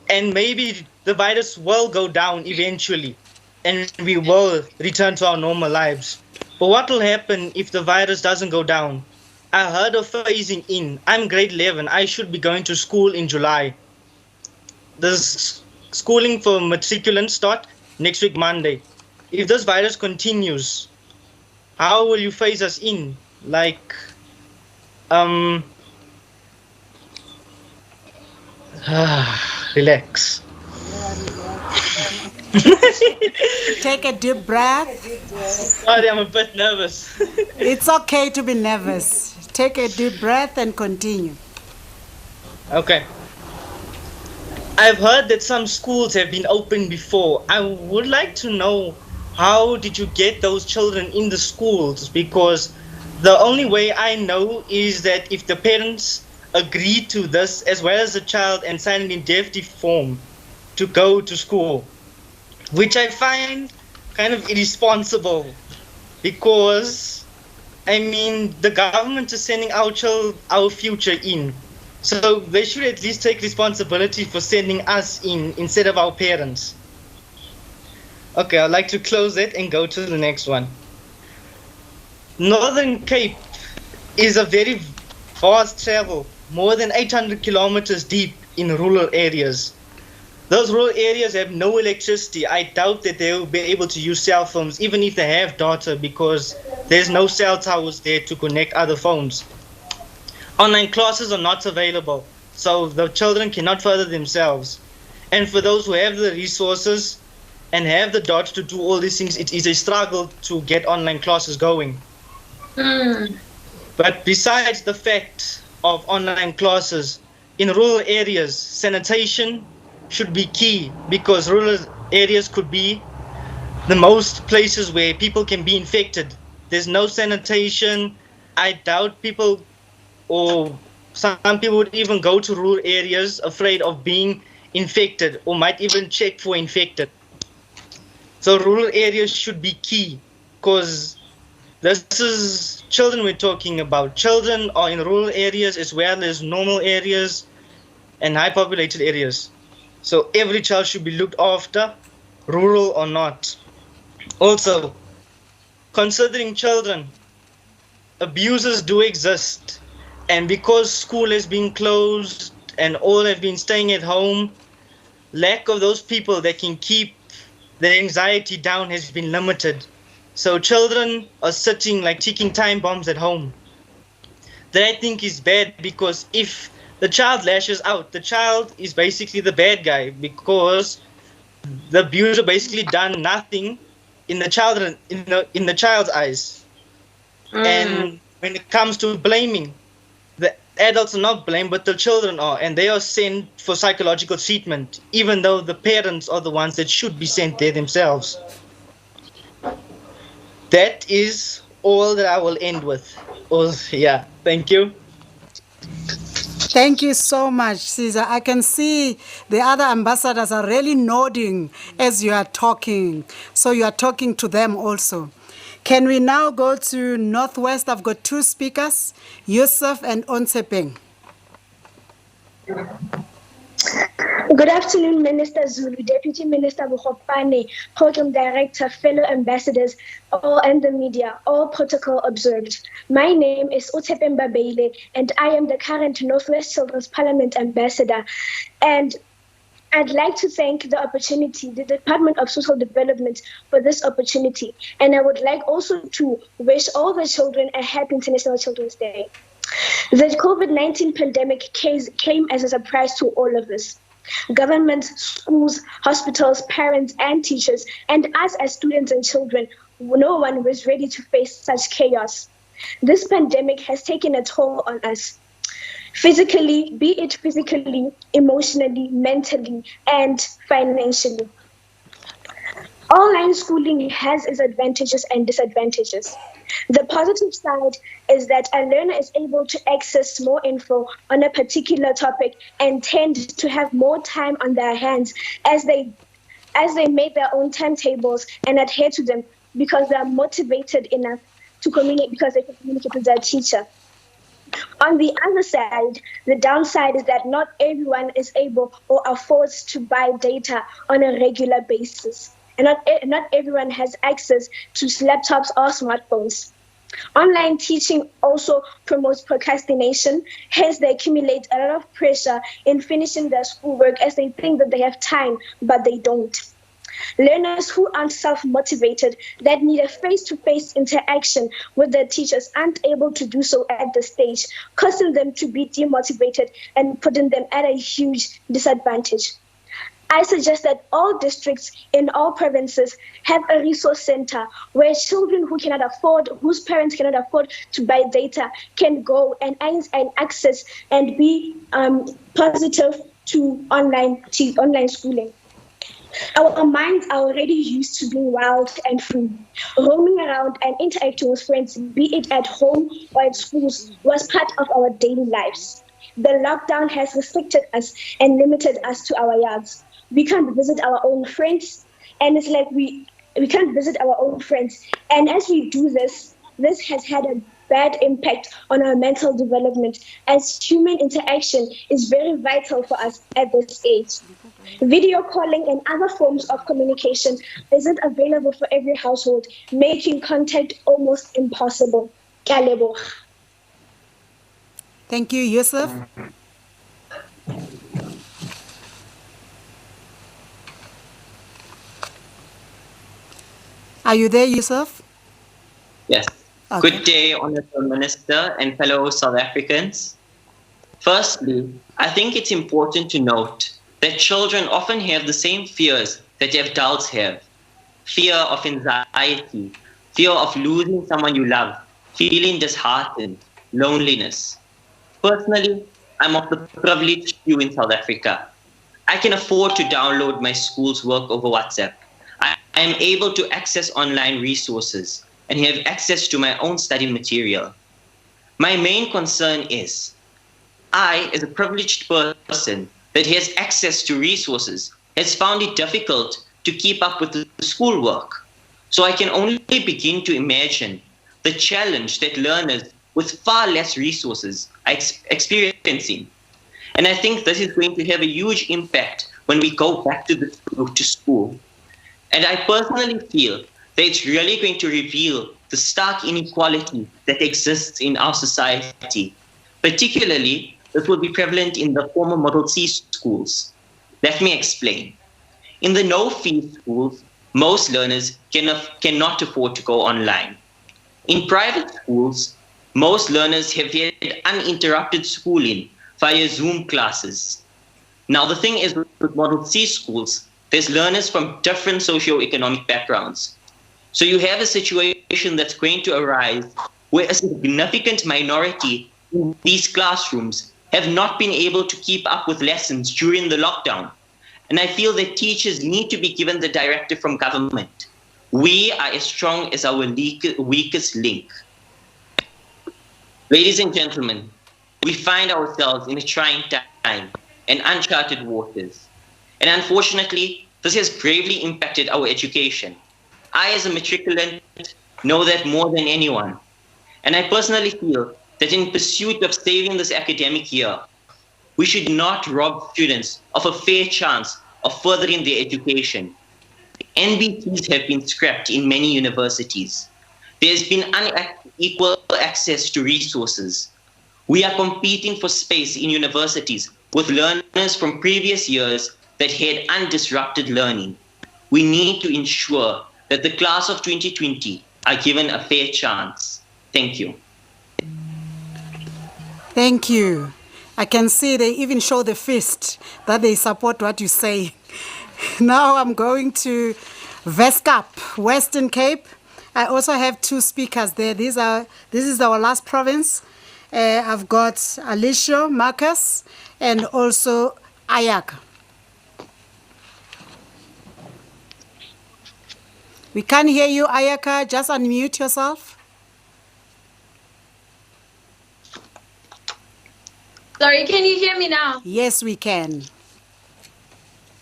and maybe the virus will go down eventually, and we will return to our normal lives. But what will happen if the virus doesn't go down? I heard of phasing in. I'm grade 11. I should be going to school in July. The schooling for matriculants start next week, Monday. If this virus continues, how will you phase us in? Like, relax. Take a deep breath. Sorry, I'm a bit nervous. It's okay to be nervous. Take a deep breath and continue. Okay. I've heard that some schools have been open before. I would like to know, how did you get those children in the schools? Because the only way I know is that if the parents agree to this, as well as the child, and sign an indemnity form to go to school, which I find kind of irresponsible because, I mean, the government is sending our future in. So they should at least take responsibility for sending us in instead of our parents. Okay, I'd like to close it and go to the next one. Northern Cape is a very vast travel, more than 800 kilometers deep in rural areas. Those rural areas have no electricity. I doubt that they will be able to use cell phones, even if they have data, because there's no cell towers there to connect other phones. Online classes are not available. so the children cannot further themselves. And for those who have the resources and have the dots to do all these things, it is a struggle to get online classes going. But besides the fact of online classes, in rural areas, sanitation should be key, because rural areas could be the most places where people can be infected. There's no sanitation. I doubt people, or some people would even go to rural areas afraid of being infected, or might even check for infected. So rural areas should be key, because this is children we're talking about. Children are in rural areas as well as normal areas and high populated areas. So every child should be looked after, rural or not. Also, considering children, abuses do exist. And because school has been closed and all have been staying at home, lack of those people that can keep their anxiety down has been limited. So children are sitting like ticking time bombs at home. That I think is bad, because if the child lashes out, the child is basically the bad guy, because the abuser basically done nothing in the child's eyes. And when it comes to blaming, the adults are not blamed, but the children are, and they are sent for psychological treatment, even though the parents are the ones that should be sent there themselves. That is all that I will end with. Yeah, thank you. Thank you so much, Caesar. I can see the other ambassadors are really nodding as you are talking. So you are talking to them also. Can we now go to Northwest? I've got two speakers, Yusuf and Onsepeng. Good afternoon, Minister Zulu, Deputy Minister Bukhopane, Program Director, fellow ambassadors, all and the media, all protocol observed. My name is Utepemba Baile, and I am the current Northwest Children's Parliament Ambassador. And I'd like to thank the opportunity, the Department of Social Development, for this opportunity. And I would like also to wish all the children a happy International Children's Day. The COVID-19 pandemic came as a surprise to all of us. Governments, schools, hospitals, parents, and teachers, and us as students and children, no one was ready to face such chaos. This pandemic has taken a toll on us. Physically, be it physically, emotionally, mentally, and financially. Online schooling has its advantages and disadvantages. The positive side is that a learner is able to access more info on a particular topic and tend to have more time on their hands as they make their own timetables and adhere to them, because they are motivated enough to communicate, because they can communicate with their teacher. On the other side, the downside is that not everyone is able or affords to buy data on a regular basis. And not everyone has access to laptops or smartphones. Online teaching also promotes procrastination, hence they accumulate a lot of pressure in finishing their schoolwork as they think that they have time, but they don't. Learners who aren't self-motivated, that need a face-to-face interaction with their teachers, aren't able to do so at this stage, causing them to be demotivated and putting them at a huge disadvantage. I suggest that all districts in all provinces have a resource center where children whose parents cannot afford to buy data can go and access and be positive to online schooling. Our minds are already used to being wild and free. Roaming around and interacting with friends, be it at home or at schools, was part of our daily lives. The lockdown has restricted us and limited us to our yards. We can't visit our own friends, and it's like we can't visit our own friends. And as we do this has had a bad impact on our mental development, as human interaction is very vital for us at this age. Video calling and other forms of communication isn't available for every household, making contact almost impossible. Thank you, Yusuf. Are you there, Yusuf? Yes. Okay. Good day, Honorable Minister and fellow South Africans. Firstly, I think it's important to note that children often have the same fears that adults have. Fear of anxiety, fear of losing someone you love, feeling disheartened, loneliness. Personally, I'm of the privileged few in South Africa. I can afford to download my school's work over WhatsApp. I am able to access online resources and have access to my own study material. My main concern is I, as a privileged person that has access to resources, has found it difficult to keep up with the schoolwork. So I can only begin to imagine the challenge that learners with far less resources are experiencing. And I think this is going to have a huge impact when we go back to school. And I personally feel that it's really going to reveal the stark inequality that exists in our society. Particularly, this will be prevalent in the former Model C schools. Let me explain. In the no-fee schools, most learners cannot afford to go online. In private schools, most learners have had uninterrupted schooling via Zoom classes. Now, the thing is with Model C schools, there's learners from different socioeconomic backgrounds. So you have a situation that's going to arise where a significant minority in these classrooms have not been able to keep up with lessons during the lockdown. And I feel that teachers need to be given the directive from government. We are as strong as our weakest link. Ladies and gentlemen, we find ourselves in a trying time and uncharted waters. And unfortunately, this has gravely impacted our education. I, as a matriculant, know that more than anyone. And I personally feel that in pursuit of saving this academic year, we should not rob students of a fair chance of furthering their education. NBTs have been scrapped in many universities. There's been unequal access to resources. We are competing for space in universities with learners from previous years that had undisrupted learning. We need to ensure that the class of 2020 are given a fair chance. Thank you. Thank you. I can see they even show the fist that they support what you say. Now I'm going to Weskap, Western Cape. I also have two speakers there. This is our last province. I've got Alicia, Marcus, and also Ayaka. We can't hear you, Ayaka. Just unmute yourself. Sorry, can you hear me now? Yes, we can.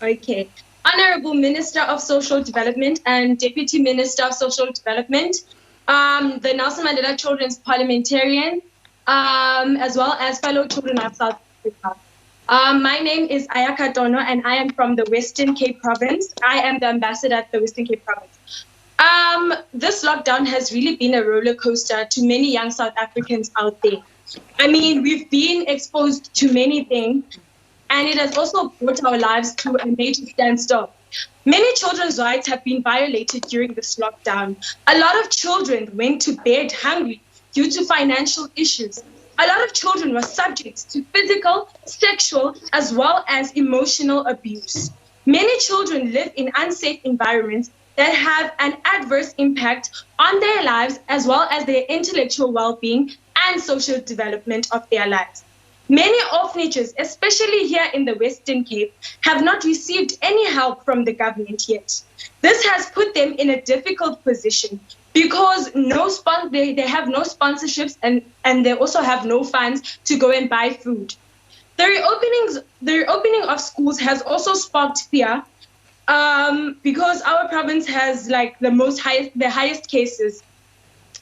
Okay. Honorable Minister of Social Development and Deputy Minister of Social Development, the Nelson Mandela Children's Parliamentarian, as well as fellow children of South Africa. My name is Ayaka Dono, and I am from the Western Cape Province. I am the ambassador at the Western Cape Province. This lockdown has really been a roller coaster to many young South Africans out there. I mean, we've been exposed to many things, and it has also brought our lives to a major standstill. Many children's rights have been violated during this lockdown. A lot of children went to bed hungry due to financial issues. A lot of children were subject to physical, sexual, as well as emotional abuse. Many children live in unsafe environments that have an adverse impact on their lives as well as their intellectual well-being and social development of their lives. Many orphanages, especially here in the Western Cape, have not received any help from the government yet. This has put them in a difficult position because they have no sponsorships and they also have no funds to go and buy food. The reopening of schools has also sparked fear because our province has like the highest cases.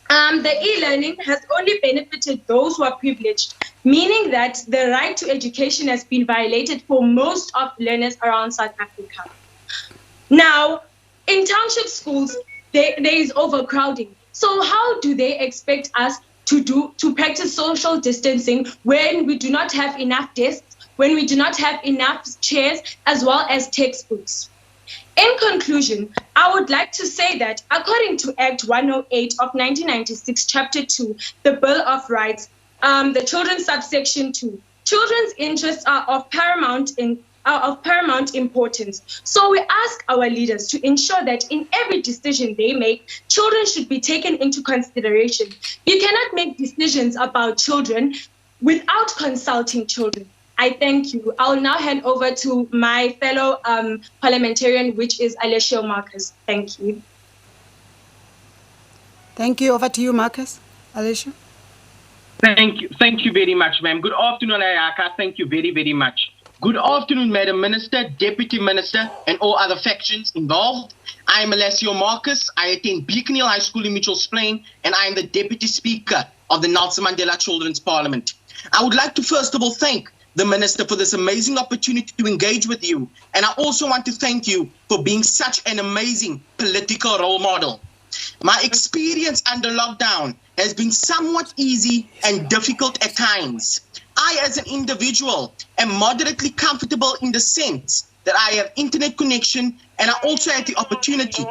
The e-learning has only benefited those who are privileged, meaning that the right to education has been violated for most of learners around South Africa. Now, in township schools, there is overcrowding. So how do they expect us to practice social distancing when we do not have enough desks, when we do not have enough chairs, as well as textbooks? In conclusion, I would like to say that according to Act 108 of 1996, Chapter 2, the Bill of Rights, the Children's subsection 2, children's interests are of paramount importance. So we ask our leaders to ensure that in every decision they make, children should be taken into consideration. You cannot make decisions about children without consulting children. I thank you. I'll now hand over to my fellow parliamentarian, which is Alessio Marcus. Thank you. Thank you. Over to you, Marcus. Alessio. Thank you very much, ma'am. Good afternoon, Ayaka. Thank you very, very much. Good afternoon, Madam Minister, Deputy Minister, and all other factions involved. I am Alessio Marcus. I attend Beacon Hill High School in Mitchell's Plain, and I am the Deputy Speaker of the Nelson Mandela Children's Parliament. I would like to first of all thank the Minister for this amazing opportunity to engage with you, and I also want to thank you for being such an amazing political role model. My experience under lockdown has been somewhat easy and difficult at times. I, as an individual, am moderately comfortable in the sense that I have internet connection, and I also had the opportunity.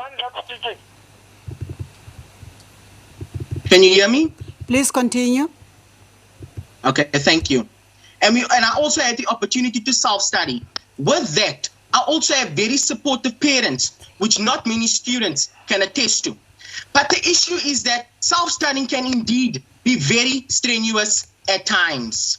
Can you hear me? Please continue. Okay, thank you. And I also had the opportunity to self-study. With that, I also have very supportive parents, which not many students can attest to. But the issue is that self-studying can indeed be very strenuous at times.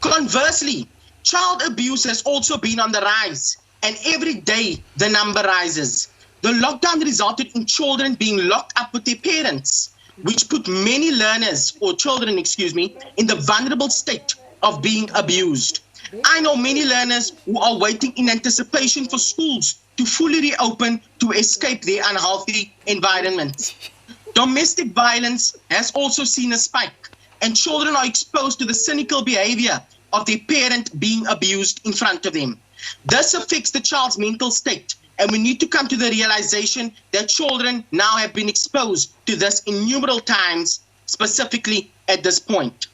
Conversely, child abuse has also been on the rise, and every day the number rises. The lockdown resulted in children being locked up with their parents, which put many learners, or children, in the vulnerable state of being abused. I know many learners who are waiting in anticipation for schools to fully reopen to escape their unhealthy environment. Domestic violence has also seen a spike, and children are exposed to the cynical behavior of their parent being abused in front of them. This affects the child's mental state, and we need to come to the realization that children now have been exposed to this innumerable times, specifically at this point.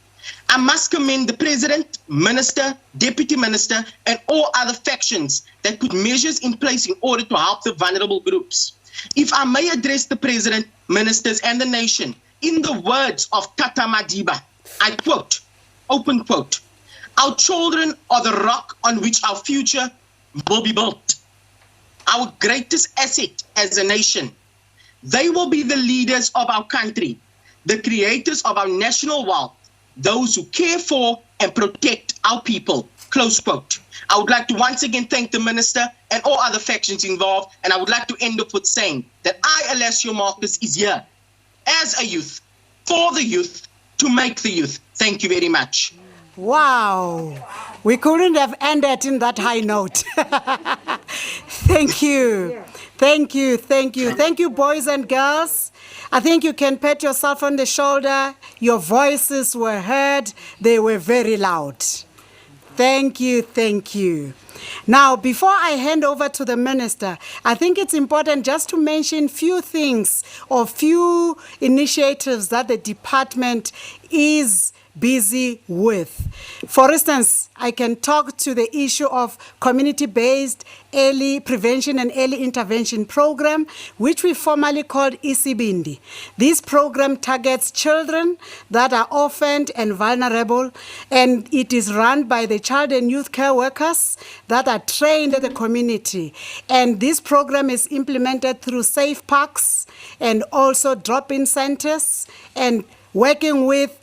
I must commend the President, Minister, Deputy Minister, and all other factions that put measures in place in order to help the vulnerable groups. If I may address the President, Ministers, and the nation, in the words of Tata Madiba, I quote, open quote, "Our children are the rock on which our future will be built. Our greatest asset as a nation. They will be the leaders of our country, the creators of our national wealth, those who care for and protect our people," close quote. I would like to once again thank the Minister and all other factions involved, and I would like to end up with saying that I, Alessio Marcus, is here as a youth, for the youth, to make the youth. Thank you very much. Wow, we couldn't have ended in that high note. Thank you. Thank you, thank you. Thank you, boys and girls. I think you can pat yourself on the shoulder. Your voices were heard. They were very loud. Thank you, thank you. Now, before I hand over to the Minister, I think it's important just to mention few things or few initiatives that the department is busy with. For instance, I can talk to the issue of community-based early prevention and early intervention program, which we formerly called Isibindi. This program targets children that are orphaned and vulnerable, and it is run by the child and youth care workers that are trained at the community. And this program is implemented through safe parks and also drop-in centers and working with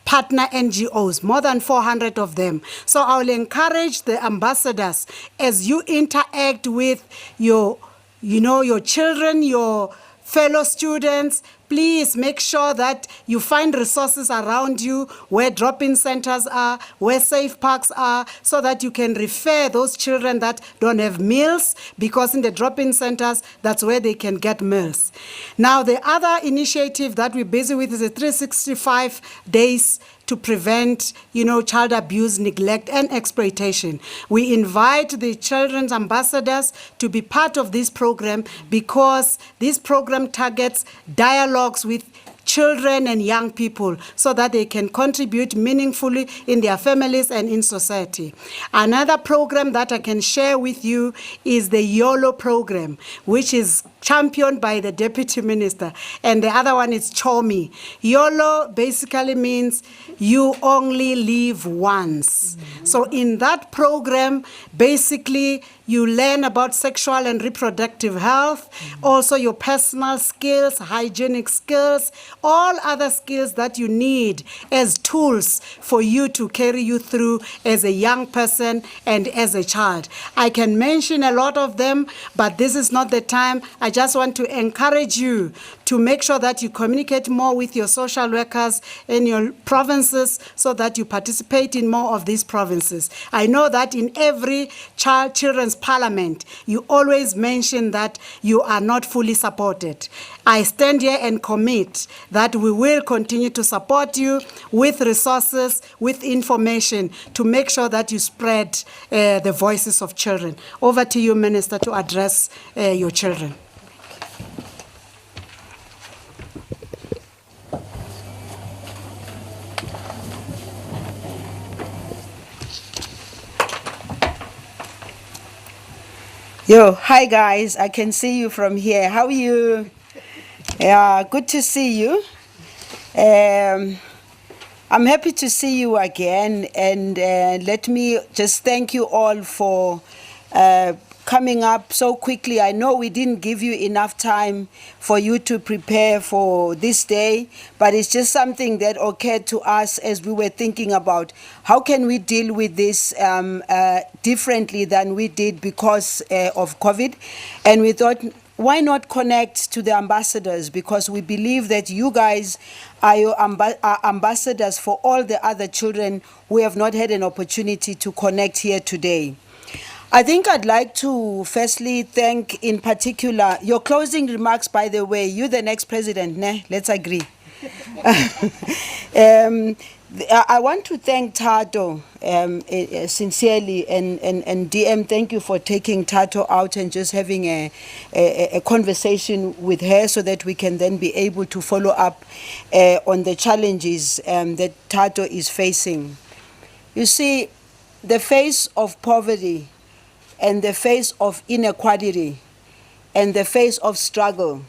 partner NGOs, more than 400 of them. So I will encourage the ambassadors as you interact with your children, your fellow students, please make sure that you find resources around you where drop-in centers are, where safe parks are, so that you can refer those children that don't have meals, because in the drop-in centers, that's where they can get meals. Now, the other initiative that we're busy with is the 365 days to prevent, child abuse, neglect, and exploitation. We invite the children's ambassadors to be part of this program because this program targets dialogues with children and young people so that they can contribute meaningfully in their families and in society. Another program that I can share with you is the YOLO program, which is championed by the Deputy Minister, and the other one is CHOMI. YOLO basically means you only live once. So in that program, basically you learn about sexual and reproductive health, also your personal skills, hygienic skills, all other skills that you need as tools for you to carry you through as a young person and as a child. I can mention a lot of them, but this is not the time. I just want to encourage you to make sure that you communicate more with your social workers in your provinces so that you participate in more of these provinces. I know that in every children's parliament, you always mention that you are not fully supported. I stand here and commit that we will continue to support you with resources, with information, to make sure that you spread the voices of children. Over to you, Minister, to address your children. Yo, hi guys, I can see you from here. How are you? Yeah, good to see you. I'm happy to see you again, and let me just thank you all for coming up so quickly. I know we didn't give you enough time for you to prepare for this day, but it's just something that occurred to us as we were thinking about how can we deal with this differently than we did because of COVID. And we thought, why not connect to the ambassadors? Because we believe that you guys are your ambassadors for all the other children who have not had an opportunity to connect here today. I think I'd like to firstly thank in particular your closing remarks, by the way. You're the next president, ne? Let's agree. I want to thank Tato sincerely, and DM, thank you for taking Tato out and just having a conversation with her so that we can then be able to follow up on the challenges that Tato is facing. You see, the face of poverty and the face of inequality and the face of struggle,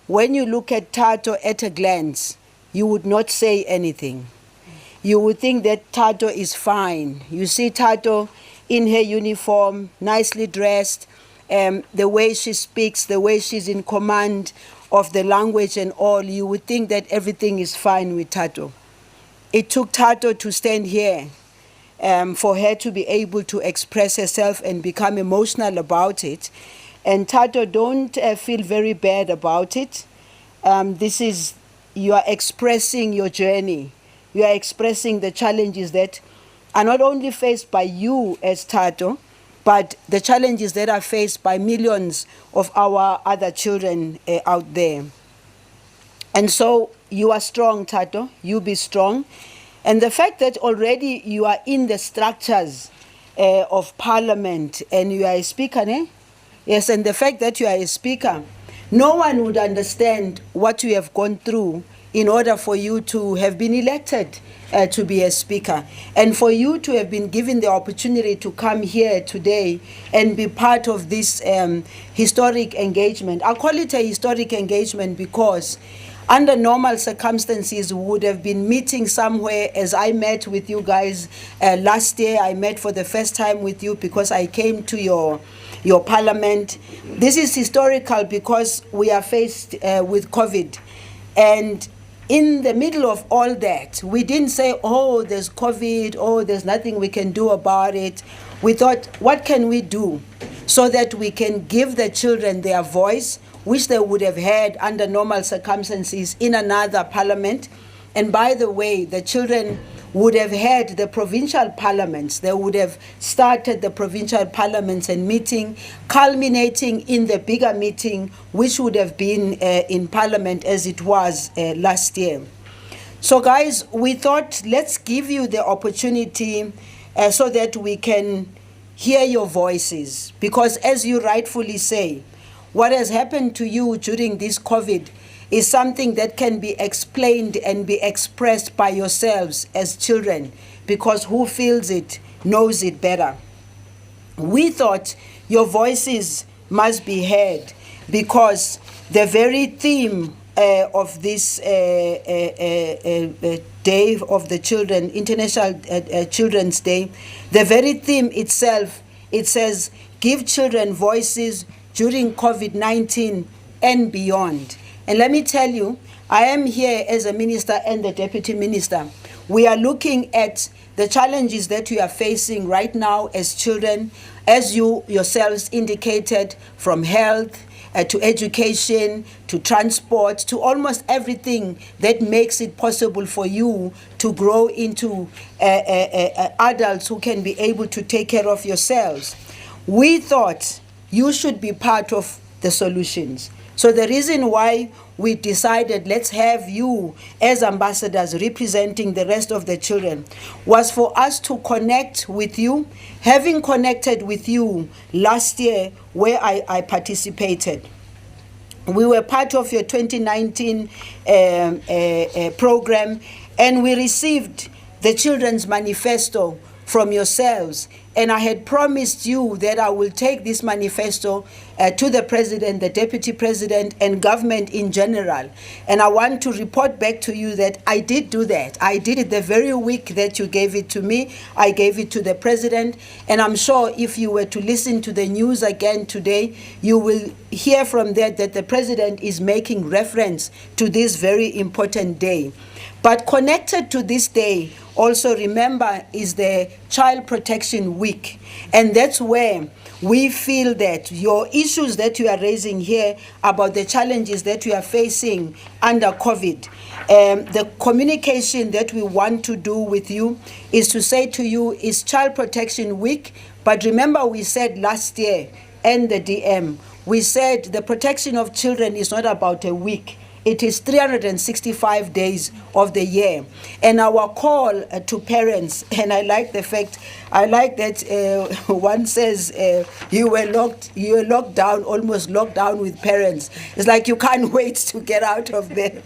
when you look at Tato at a glance, you would not say anything. You would think that Tato is fine. You see Tato in her uniform, nicely dressed, the way she speaks, the way she's in command of the language and all, you would think that everything is fine with Tato. It took Tato to stand here for her to be able to express herself and become emotional about it. And Tato, don't feel very bad about it. You are expressing your journey. You are expressing the challenges that are not only faced by you as Tato, but the challenges that are faced by millions of our other children out there. And so you are strong, Tato. You be strong. And the fact that already you are in the structures of parliament and you are a speaker, ne? Yes, and the fact that you are a speaker, no one would understand what you have gone through in order for you to have been elected to be a speaker, and for you to have been given the opportunity to come here today and be part of this historic engagement. I call it a historic engagement because under normal circumstances, we would have been meeting somewhere, as I met with you guys last year. I met for the first time with you because I came to your parliament. This is historical because we are faced with COVID. And in the middle of all that, we didn't say, oh, there's COVID, oh, there's nothing we can do about it. We thought, what can we do so that we can give the children their voice, which they would have had under normal circumstances in another parliament. And by the way, the children would have had the provincial parliaments. They would have started the provincial parliaments and meeting, culminating in the bigger meeting, which would have been in parliament as it was last year. So guys, we thought, let's give you the opportunity so that we can hear your voices. Because as you rightfully say, what has happened to you during this COVID is something that can be explained and be expressed by yourselves as children, because who feels it knows it better. We thought your voices must be heard because the very theme of this Day of the Children, International Children's Day, the very theme itself, it says, give children voices during COVID-19 and beyond. And let me tell you, I am here as a minister and the deputy minister. We are looking at the challenges that we are facing right now as children, as you yourselves indicated, from health, to education, to transport, to almost everything that makes it possible for you to grow into adults who can be able to take care of yourselves. We thought you should be part of the solutions. So the reason why we decided let's have you as ambassadors representing the rest of the children was for us to connect with you, having connected with you last year where I participated. We were part of your 2019 program, and we received the Children's Manifesto from yourselves. And I had promised you that I will take this manifesto to the president, the deputy president, and government in general. And I want to report back to you that I did do that. I did it the very week that you gave it to me. I gave it to the president. And I'm sure if you were to listen to the news again today, you will hear from that the president is making reference to this very important day. But connected to this day, also remember, is the Child Protection Week. And that's where we feel that your issues that you are raising here about the challenges that we are facing under COVID, the communication that we want to do with you is to say to you, it's Child Protection Week. But remember, we said last year, and the DM, we said the protection of children is not about a week. It is 365 days of the year. And our call to parents, and I like that one says you were locked down, almost locked down with parents. It's like you can't wait to get out of there.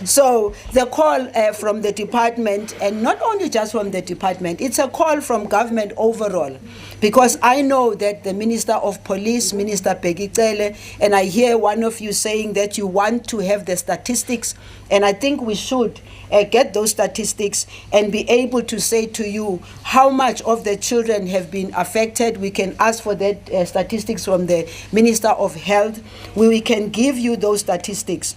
So the call from the department, and not only just from the department, it's a call from government overall. Because I know that the Minister of Police, Minister Pegicele, and I hear one of you saying that you want to have the statistics, and I think we should get those statistics and be able to say to you how much of the children have been affected. We can ask for that statistics from the Minister of Health. We can give you those statistics.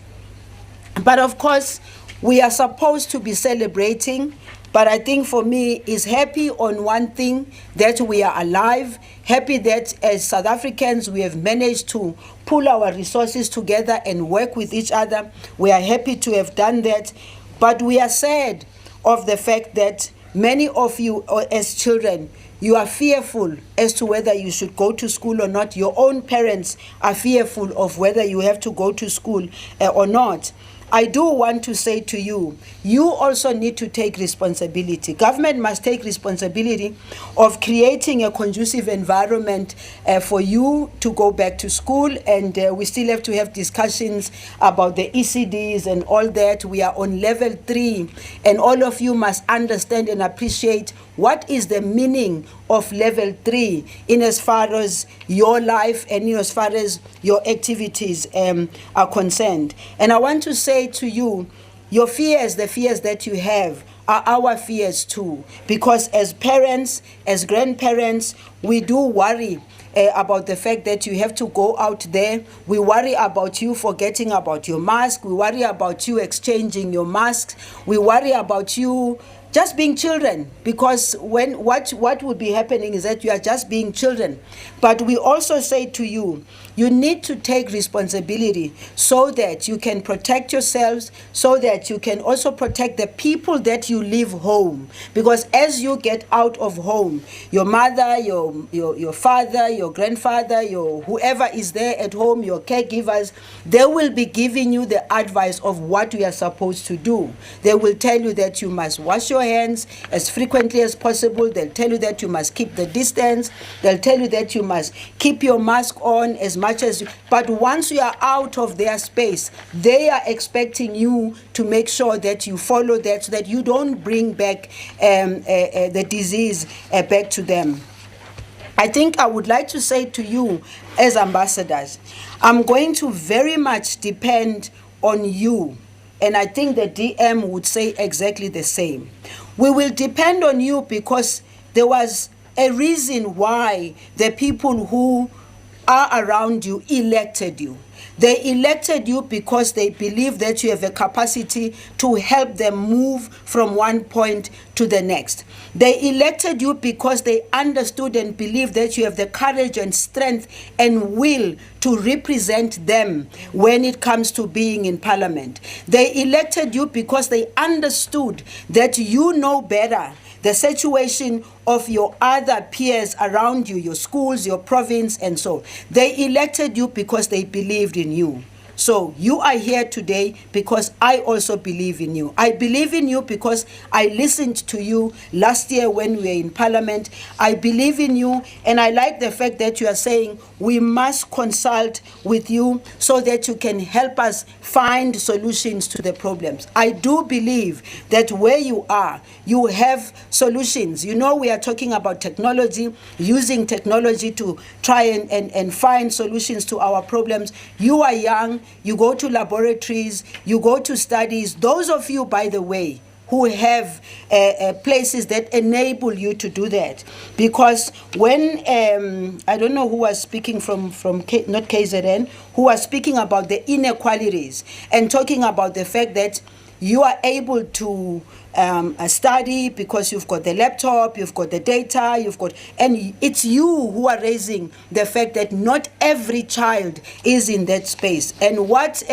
But of course, we are supposed to be celebrating. But I think for me, is happy on one thing, that we are alive, happy that as South Africans, we have managed to pull our resources together and work with each other. We are happy to have done that. But we are sad of the fact that many of you as children, you are fearful as to whether you should go to school or not. Your own parents are fearful of whether you have to go to school or not. I do want to say to you, you also need to take responsibility. Government must take responsibility of creating a conducive environment for you to go back to school, and we still have to have discussions about the ECDs and all that. We are on level 3, and all of you must understand and appreciate what is the meaning of level 3 in as far as your life and in as far as your activities are concerned. And I want to say to you, your fears, the fears that you have, are our fears too. Because as parents, as grandparents, we do worry about the fact that you have to go out there. We worry about you forgetting about your mask. We worry about you exchanging your masks. We worry about you just being children, because what would be happening is that you are just being children. But we also say to you, you need to take responsibility so that you can protect yourselves, so that you can also protect the people that you leave home. Because as you get out of home, your mother, your father, your grandfather, your whoever is there at home, your caregivers, they will be giving you the advice of what you are supposed to do. They will tell you that you must wash your hands as frequently as possible. They'll tell you that you must keep the distance. They'll tell you that you must keep your mask on as much as you, but once you are out of their space, they are expecting you to make sure that you follow that so that you don't bring back the disease back to them. I think I would like to say to you as ambassadors, I'm going to very much depend on you. And I think the DM would say exactly the same. We will depend on you because there was a reason why the people who are around you elected you. They elected you because they believe that you have a capacity to help them move from one point to the next. They elected you because they understood and believed that you have the courage and strength and will to represent them when it comes to being in parliament. They elected you because they understood that you know better the situation of your other peers around you, your schools, your province, and so. They elected you because they believed in you. So you are here today because I also believe in you. I believe in you because I listened to you last year when we were in parliament. I believe in you, and I like the fact that you are saying we must consult with you so that you can help us find solutions to the problems. I do believe that where you are, you have solutions. You know, we are talking about technology, using technology to try and find solutions to our problems. You are young. You go to laboratories, you go to studies. Those of you, by the way, who have places that enable you to do that. Because when, I don't know who was speaking from not KZN, who was speaking about the inequalities and talking about the fact that you are able to study because you've got the laptop, you've got the data, and it's you who are raising the fact that not every child is in that space. And what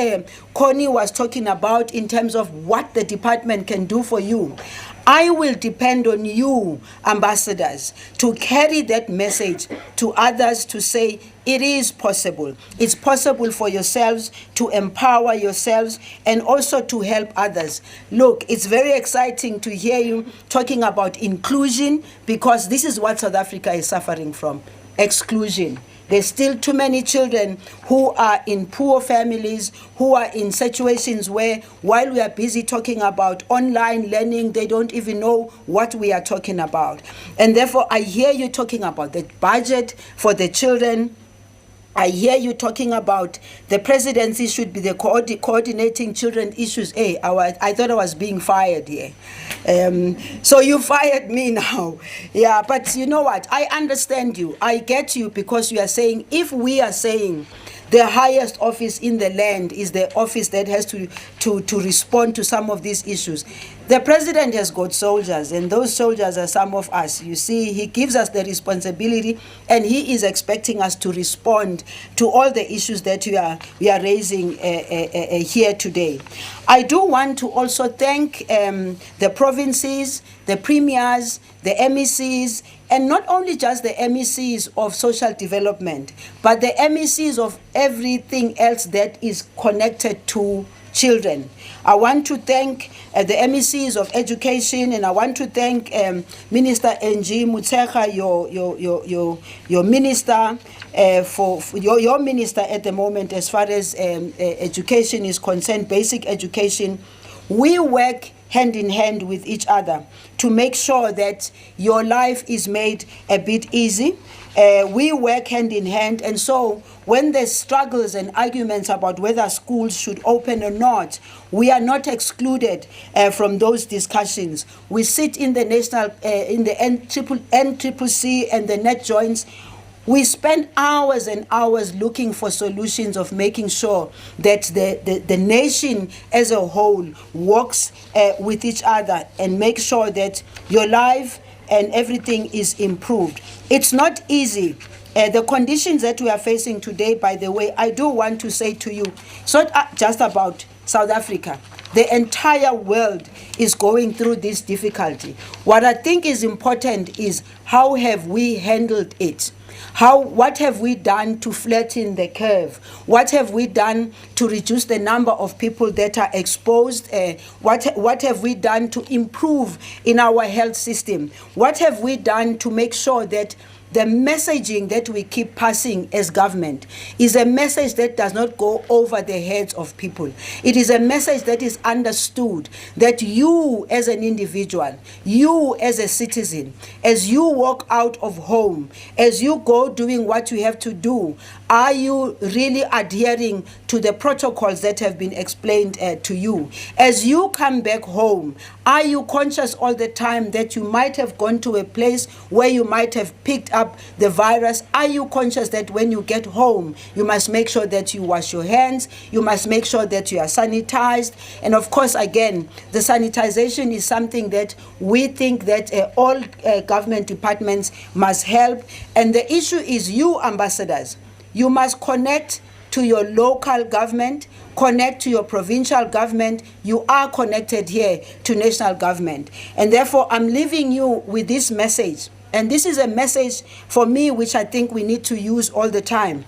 Connie was talking about in terms of what the department can do for you, I will depend on you, ambassadors, to carry that message to others to say it is possible. It's possible for yourselves to empower yourselves and also to help others. Look, it's very exciting to hear you talking about inclusion because this is what South Africa is suffering from, exclusion. There's still too many children who are in poor families, who are in situations where, while we are busy talking about online learning, they don't even know what we are talking about. And therefore, I hear you talking about the budget for the children. I hear you talking about the presidency should be the coordinating children issues. Hey, I thought I was being fired here. So you fired me now. Yeah, but you know what? I understand you. I get you because you are saying, if we are saying the highest office in the land is the office that has to respond to some of these issues. The president has got soldiers, and those soldiers are some of us. You see, he gives us the responsibility, and he is expecting us to respond to all the issues that we are raising here today. I do want to also thank the provinces, the premiers, the MECs, and not only just the MECs of social development, but the MECs of everything else that is connected to children. I want to thank the MECs of education, and I want to thank Minister Ng Mutsecha, your minister, for your minister at the moment as far as education is concerned, basic education. We work hand in hand with each other to make sure that your life is made a bit easy. We work hand in hand, and so when there's struggles and arguments about whether schools should open or not, we are not excluded from those discussions. We sit in the NCCC and the net joints. We spend hours and hours looking for solutions of making sure that the nation as a whole works with each other and make sure that your life and everything is improved. It's not easy. The conditions that we are facing today, by the way, I do want to say to you, it's not just about South Africa. The entire world is going through this difficulty. What I think is important is how have we handled it? What have we done to flatten the curve? What have we done to reduce the number of people that are exposed? What have we done to improve in our health system? What have we done to make sure that the messaging that we keep passing as government is a message that does not go over the heads of people? It is a message that is understood, that you as an individual, you as a citizen, as you walk out of home, as you go doing what you have to do, are you really adhering to the protocols that have been explained to you? As you come back home, are you conscious all the time that you might have gone to a place where you might have picked up the virus? Are you conscious that when you get home, you must make sure that you wash your hands, you must make sure that you are sanitized? And of course, again, the sanitization is something that we think that all government departments must help. And the issue is you, ambassadors, you must connect to your local government, connect to your provincial government. You are connected here to national government. And therefore, I'm leaving you with this message. And this is a message for me, which I think we need to use all the time.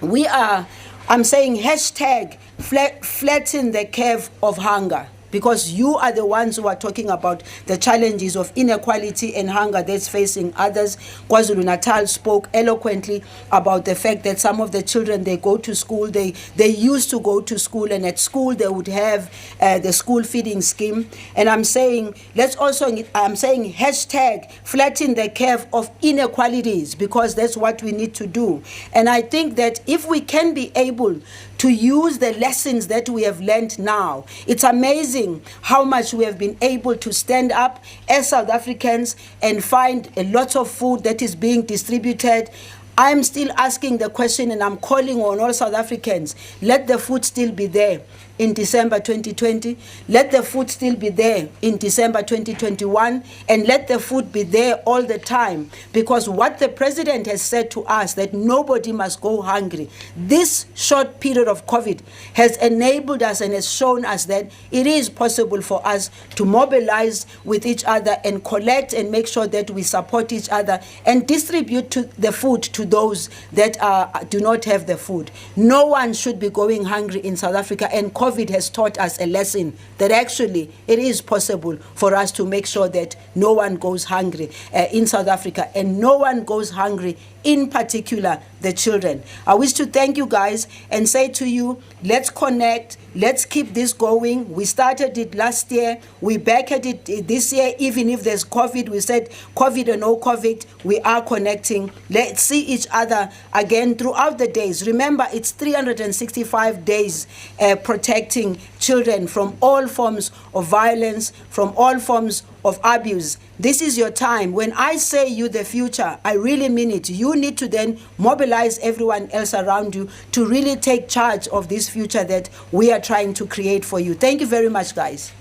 I'm saying hashtag flatten the curve of hunger, because you are the ones who are talking about the challenges of inequality and hunger that's facing others. KwaZulu-Natal spoke eloquently about the fact that some of the children, they go to school, they used to go to school, and at school they would have the school feeding scheme. And I'm saying hashtag flatten the curve of inequalities, because that's what we need to do. And I think that if we can be able to use the lessons that we have learned now, it's amazing how much we have been able to stand up as South Africans and find a lot of food that is being distributed. I'm still asking the question, and I'm calling on all South Africans, let the food still be there in December 2020, let the food still be there in December 2021, and let the food be there all the time, because what the president has said to us, that nobody must go hungry, this short period of COVID has enabled us and has shown us that it is possible for us to mobilize with each other and collect and make sure that we support each other and distribute the food to those that do not have the food. No one should be going hungry in South Africa, and COVID has taught us a lesson that actually it is possible for us to make sure that no one goes hungry in South Africa, and no one goes hungry, in particular the children. I wish to thank you guys and say to you, let's connect, let's keep this going. We started it last year, we're back at it this year. Even if there's COVID, we said COVID or no COVID, we are connecting. Let's see each other again throughout the days. Remember, it's 365 days protecting children from all forms of violence, from all forms of abuse. This is your time. When I say you the future, I really mean it. You need to then mobilize everyone else around you to really take charge of this future that we are trying to create for you. Thank you very much, guys.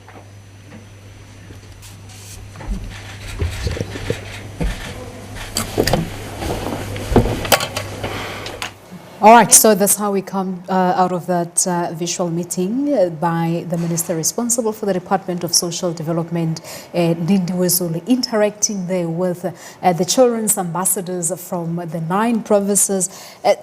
All right, so that's how we come out of that visual meeting by the minister responsible for the Department of Social Development, Lindiwe Zulu, interacting there with the children's ambassadors from the 9 provinces,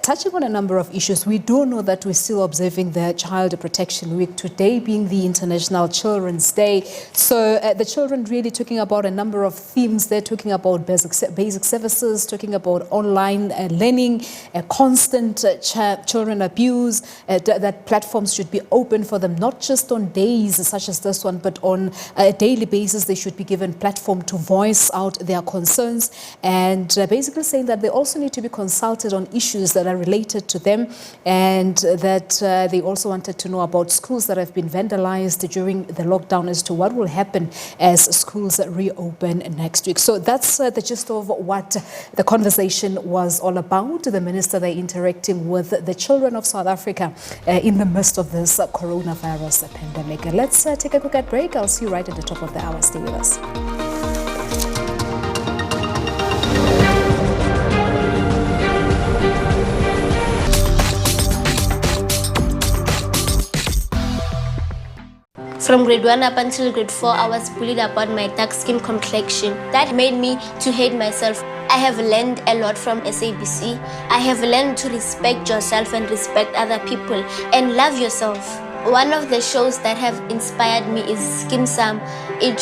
touching on a number of issues. We do know that we're still observing the Child Protection Week, today being the International Children's Day. So the children really talking about a number of themes. They're talking about basic services, talking about online learning, constant children abuse, that platforms should be open for them, not just on days such as this one, but on a daily basis. They should be given platform to voice out their concerns, and basically saying that they also need to be consulted on issues that are related to them, and that they also wanted to know about schools that have been vandalized during the lockdown as to what will happen as schools reopen next week. So that's the gist of what the conversation was all about. The minister, they interacting with the children of South Africa in the midst of this coronavirus pandemic. Let's take a quick break. I'll see you right at the top of the hour. Stay with us. From grade 1 up until grade 4, I was bullied about my dark skin complexion. That made me to hate myself. I have learned a lot from SABC. I have learned to respect yourself and respect other people and love yourself. One of the shows that have inspired me is Skim Sam. It